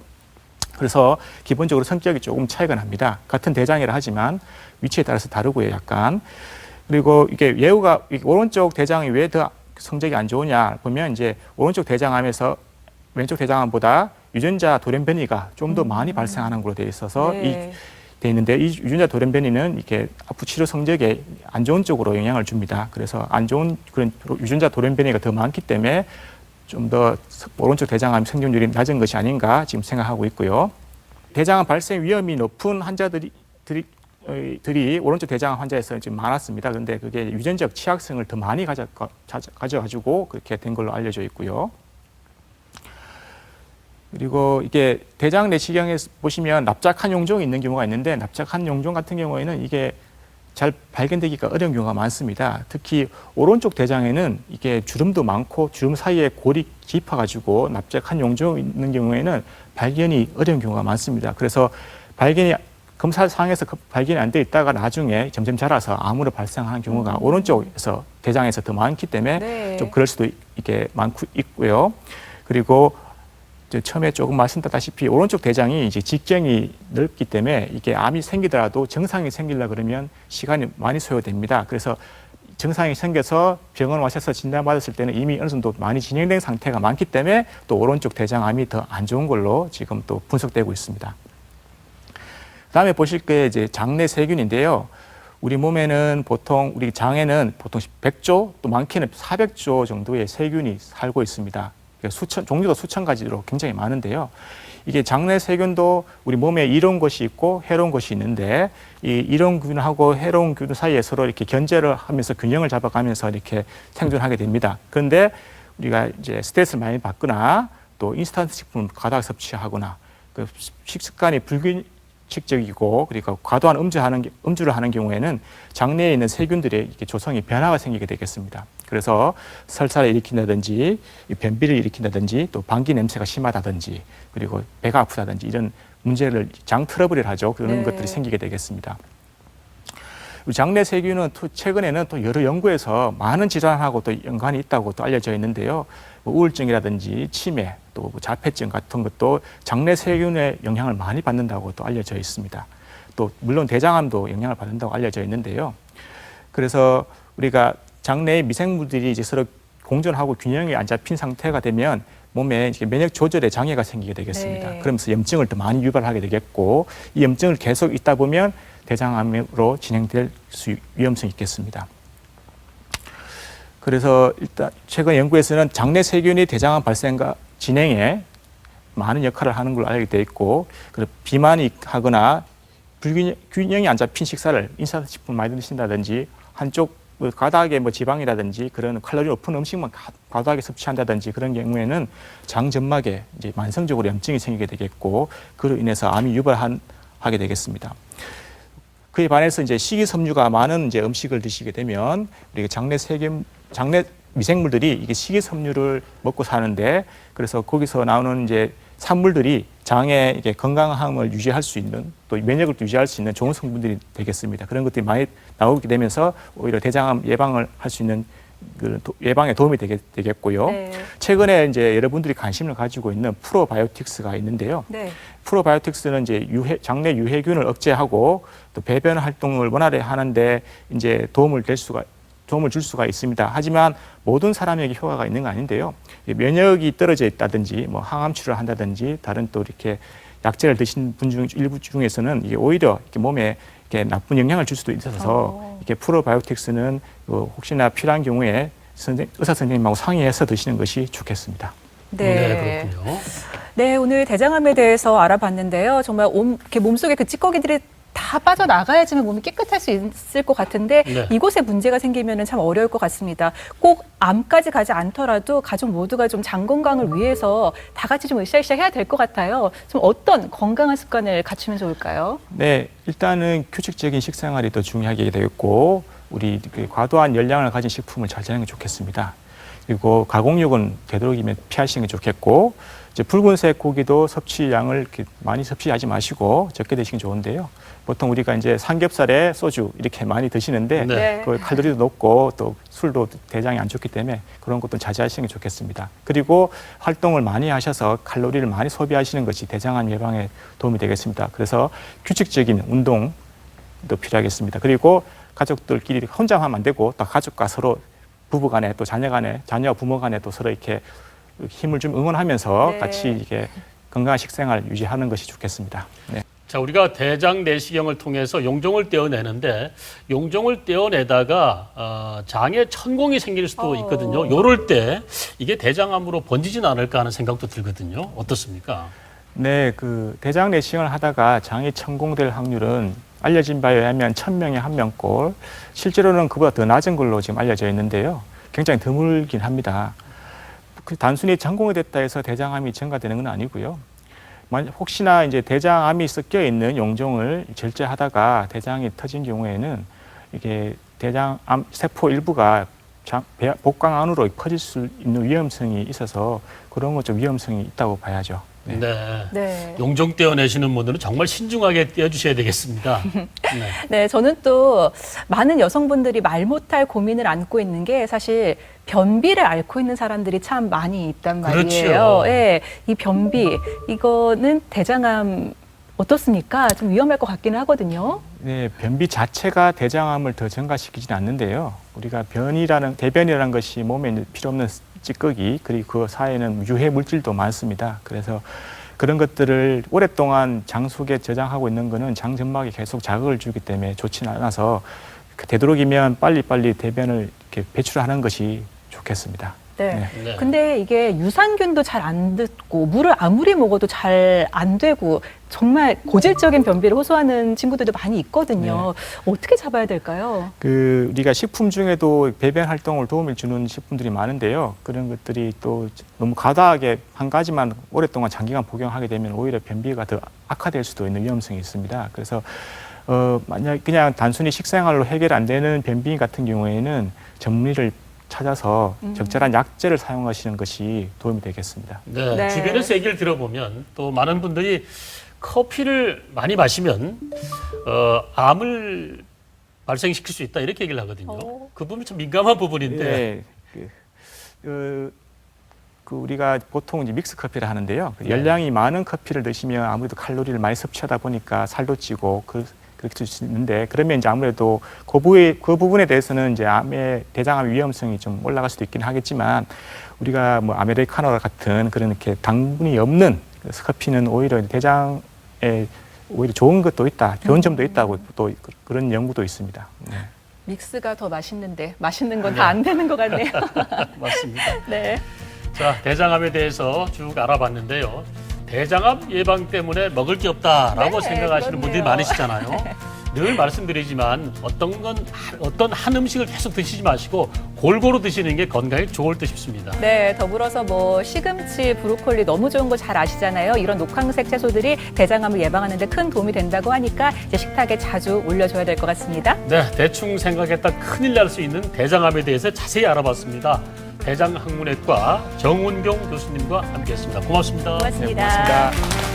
Speaker 3: 그래서 기본적으로 성격이 조금 차이가 납니다. 같은 대장이라 하지만 위치에 따라서 다르고요, 약간. 그리고 이게 예후가 오른쪽 대장이 왜 더 성적이 안 좋으냐 보면 이제 오른쪽 대장암에서 왼쪽 대장암보다 유전자 돌연변이가 좀 더 많이 발생하는 걸로 되어 있어서 돼 있는데 이 유전자 돌연변이는 이렇게 앞으로 치료 성적에 안 좋은 쪽으로 영향을 줍니다. 그래서 안 좋은 그런 유전자 돌연변이가 더 많기 때문에 좀 더 오른쪽 대장암 생존율이 낮은 것이 아닌가 지금 생각하고 있고요. 대장암 발생 위험이 높은 환자들이 오른쪽 대장암 환자에서 지금 많았습니다. 그런데 그게 유전적 취약성을 더 많이 가져가지고 그렇게 된 걸로 알려져 있고요. 그리고 이게 대장 내시경에 보시면 납작한 용종이 있는 경우가 있는데 납작한 용종 같은 경우에는 이게 잘 발견되기가 어려운 경우가 많습니다. 특히 오른쪽 대장에는 이게 주름도 많고 주름 사이에 골이 깊어가지고 납작한 용종이 있는 경우에는 발견이 어려운 경우가 많습니다. 그래서 검사상에서 발견이 안 돼 있다가 나중에 점점 자라서 암으로 발생하는 경우가 오른쪽에서 대장에서 더 많기 때문에 좀 그럴 수도 있고요. 그리고 처음에 조금 말씀드렸다시피 오른쪽 대장이 이제 직경이 넓기 때문에 이게 암이 생기더라도 정상이 생기려고 그러면 시간이 많이 소요됩니다. 그래서 증상이 생겨서 병원 와셔서 진단받았을 때는 이미 어느 정도 많이 진행된 상태가 많기 때문에 또 오른쪽 대장암이 더 안 좋은 걸로 지금 또 분석되고 있습니다. 다음에 보실 게 이제 장내 세균인데요. 우리 몸에는 보통 우리 장에는 보통 100조 또 많게는 400조 정도의 세균이 살고 있습니다. 종류도 수천 가지로 굉장히 많은데요. 이게 장내 세균도 우리 몸에 이로운 것이 있고 해로운 것이 있는데 이 이로운 균하고 해로운 균 사이에 서로 이렇게 견제를 하면서 균형을 잡아가면서 이렇게 생존하게 됩니다. 그런데 우리가 이제 스트레스를 많이 받거나 또 인스턴트 식품을 과다하게 섭취하거나 그 식습관이 불규칙적이고 그러니까 과도한 음주를 하는 경우에는 장내에 있는 세균들의 이렇게 조성이 변화가 생기게 되겠습니다. 그래서 설사를 일으킨다든지 변비를 일으킨다든지 또 방귀 냄새가 심하다든지 그리고 배가 아프다든지 이런 문제를 장 트러블을 하죠. 그런 것들이 생기게 되겠습니다. 장내 세균은 최근에는 또 여러 연구에서 많은 질환하고 또 연관이 있다고 또 알려져 있는데요. 뭐 우울증이라든지 치매 또 자폐증 같은 것도 장내 세균의 영향을 많이 받는다고 또 알려져 있습니다. 또 물론 대장암도 영향을 받는다고 알려져 있는데요. 그래서 우리가 장내의 미생물들이 이제 서로 공존하고 균형이 안 잡힌 상태가 되면 몸에 이제 면역 조절에 장애가 생기게 되겠습니다.
Speaker 2: 네.
Speaker 3: 그러면서 염증을 더 많이 유발하게 되겠고 이 염증을 계속 있다 보면 대장암으로 진행될 위험성이 있겠습니다. 그래서 일단 최근 연구에서는 장내 세균이 대장암 발생과 진행에 많은 역할을 하는 걸로 알게 되어 있고 그리고 비만이 하거나 균형이 안 잡힌 식사를 인스턴트식품 많이 드신다든지 한쪽 과다하게 뭐 지방이라든지 그런 칼로리 높은 음식만 과다하게 섭취한다든지 그런 경우에는 장 점막에 이제 만성적으로 염증이 생기게 되겠고 그로 인해서 암이 유발하게 되겠습니다. 그에 반해서 이제 식이섬유가 많은 이제 음식을 드시게 되면 우리가 장내 미생물들이 이게 식이섬유를 먹고 사는데 그래서 거기서 나오는 이제 산물들이 장의 이게 건강함을 유지할 수 있는 또 면역을 유지할 수 있는 좋은 성분들이 되겠습니다. 그런 것들이 많이 나오게 되면서 오히려 대장암 예방을 할 수 있는 그 예방에 도움이 되겠고요.
Speaker 2: 네.
Speaker 3: 최근에 이제 여러분들이 관심을 가지고 있는 프로바이오틱스가 있는데요.
Speaker 2: 네.
Speaker 3: 프로바이오틱스는 이제 장내 유해균을 억제하고 또 배변 활동을 원활히 하는데 이제 도움을 줄 수가 있습니다. 하지만 모든 사람에게 효과가 있는 건 아닌데요. 면역이 떨어져 있다든지 뭐 항암 치료를 한다든지 다른 또 이렇게 약제를 드신 분 중 일부 중에서는 이게 오히려 이렇게 몸에 이렇게 나쁜 영향을 줄 수도 있어서 이렇게 프로바이오틱스는 혹시나 필요한 경우에 의사 선생님하고 상의해서 드시는 것이 좋겠습니다.
Speaker 2: 네.
Speaker 1: 그렇군요.
Speaker 2: 네, 오늘 대장암에 대해서 알아봤는데요. 정말 이렇게 몸속에 그 찌꺼기들이 다 빠져나가야지만 몸이 깨끗할 수 있을 것 같은데
Speaker 1: 네.
Speaker 2: 이곳에 문제가 생기면 참 어려울 것 같습니다. 꼭 암까지 가지 않더라도 가족 모두가 좀 장 건강을 위해서 다 같이 좀 으쌰으쌰 해야 될 것 같아요. 좀 어떤 건강한 습관을 갖추면 좋을까요?
Speaker 3: 네, 일단은 규칙적인 식생활이 더 중요하게 되겠고 우리 그 과도한 열량을 가진 식품을 잘 자는 게 좋겠습니다. 그리고 가공육은 되도록이면 피하시는 게 좋겠고 이제 붉은색 고기도 섭취량을 이렇게 많이 섭취하지 마시고 적게 드시는 게 좋은데요. 보통 우리가 이제 삼겹살에 소주 이렇게 많이 드시는데
Speaker 2: 네.
Speaker 3: 그 칼로리도 높고 또 술도 대장에 안 좋기 때문에 그런 것도 자제하시는 게 좋겠습니다. 그리고 활동을 많이 하셔서 칼로리를 많이 소비하시는 것이 대장암 예방에 도움이 되겠습니다. 그래서 규칙적인 운동도 필요하겠습니다. 그리고 가족들끼리 혼자 하면 안 되고 또 가족과 서로 부부 간에 또 자녀 간에 자녀와 부모 간에 또 서로 이렇게 힘을 좀 응원하면서
Speaker 2: 네.
Speaker 3: 같이 이렇게 건강한 식생활 유지하는 것이 좋겠습니다. 네.
Speaker 1: 자, 우리가 대장 내시경을 통해서 용종을 떼어내는데 용종을 떼어내다가 장에 천공이 생길 수도 있거든요. 요럴 때 이게 대장암으로 번지진 않을까 하는 생각도 들거든요. 어떻습니까?
Speaker 3: 네, 그 대장 내시경을 하다가 장이 천공될 확률은 알려진 바에 의하면 1000명에 1명꼴, 실제로는 그보다 더 낮은 걸로 지금 알려져 있는데요. 굉장히 드물긴 합니다. 단순히 천공이 됐다 해서 대장암이 증가되는 건 아니고요. 혹시나 이제 대장암이 섞여 있는 용종을 절제하다가 대장이 터진 경우에는 이게 대장암 세포 일부가 복강 안으로 퍼질 수 있는 위험성이 있어서 그런 것 좀 위험성이 있다고 봐야죠. 네.
Speaker 1: 네.
Speaker 2: 네.
Speaker 1: 용종 떼어내시는 분들은 정말 신중하게 떼어주셔야 되겠습니다. 네.
Speaker 2: 네, 저는 또 많은 여성분들이 말 못할 고민을 안고 있는 게 사실 변비를 앓고 있는 사람들이 참 많이 있단 말이에요.
Speaker 1: 그렇죠.
Speaker 2: 네, 이 변비, 이거는 대장암 어떻습니까? 좀 위험할 것 같기는 하거든요.
Speaker 3: 네, 변비 자체가 대장암을 더 증가시키지는 않는데요. 우리가 대변이라는 것이 몸에 필요 없는 찌꺼기 그리고 그 사이에는 유해 물질도 많습니다. 그래서 그런 것들을 오랫동안 장 속에 저장하고 있는 거는 장 점막에 계속 자극을 주기 때문에 좋지는 않아서 되도록이면 빨리빨리 대변을 이렇게 배출하는 것이 좋겠습니다.
Speaker 2: 네.
Speaker 1: 네.
Speaker 2: 근데 이게 유산균도 잘 안 듣고 물을 아무리 먹어도 잘 안 되고 정말 고질적인 변비를 호소하는 친구들도 많이 있거든요. 어떻게 잡아야 될까요?
Speaker 3: 우리가 식품 중에도 배변 활동을 도움을 주는 식품들이 많은데요. 그런 것들이 또 너무 과다하게 한 가지만 오랫동안 장기간 복용하게 되면 오히려 변비가 더 악화될 수도 있는 위험성이 있습니다. 그래서 만약 그냥 단순히 식생활로 해결 안 되는 변비 같은 경우에는 전문의를 찾아서 적절한 약제를 사용하시는 것이 도움이 되겠습니다.
Speaker 1: 네,
Speaker 2: 네.
Speaker 1: 주변에서 얘기를 들어보면 또 많은 분들이 커피를 많이 마시면 암을 발생시킬 수 있다 이렇게 얘기를 하거든요. 그 부분이 참 민감한 부분인데.
Speaker 3: 우리가 보통 이제 믹스 커피를 하는데요. 열량이 많은 커피를 드시면 아무래도 칼로리를 많이 섭취하다 보니까 살도 찌고 그렇게 될 수 있는데, 그러면 이제 아무래도 그 부분에 대해서는 이제 대장암 위험성이 좀 올라갈 수도 있긴 하겠지만, 우리가 뭐 아메리카노 같은 그런 이렇게 당분이 없는 커피는 오히려 대장에 오히려 좋은 것도 있다, 좋은 점도 있다고 또 그런 연구도 있습니다. 네.
Speaker 2: 믹스가 더 맛있는데 맛있는 건 다 안 되는 것 같네요.
Speaker 1: 맞습니다.
Speaker 2: 네.
Speaker 1: 자, 대장암에 대해서 쭉 알아봤는데요. 대장암 예방 때문에 먹을 게 없다라고
Speaker 2: 네,
Speaker 1: 생각하시는
Speaker 2: 그렇네요.
Speaker 1: 분들이 많으시잖아요. 늘 말씀드리지만 어떤 한 음식을 계속 드시지 마시고 골고루 드시는 게 건강에 좋을 듯 싶습니다.
Speaker 2: 네, 더불어서 뭐 시금치, 브로콜리 너무 좋은 거 잘 아시잖아요. 이런 녹황색 채소들이 대장암을 예방하는 데 큰 도움이 된다고 하니까 이제 식탁에 자주 올려줘야 될 것 같습니다.
Speaker 1: 네, 대충 생각했다 큰일 날 수 있는 대장암에 대해서 자세히 알아봤습니다. 대장학문외과 정운경 교수님과 함께했습니다. 고맙습니다.
Speaker 2: 고맙습니다.
Speaker 3: 네, 고맙습니다.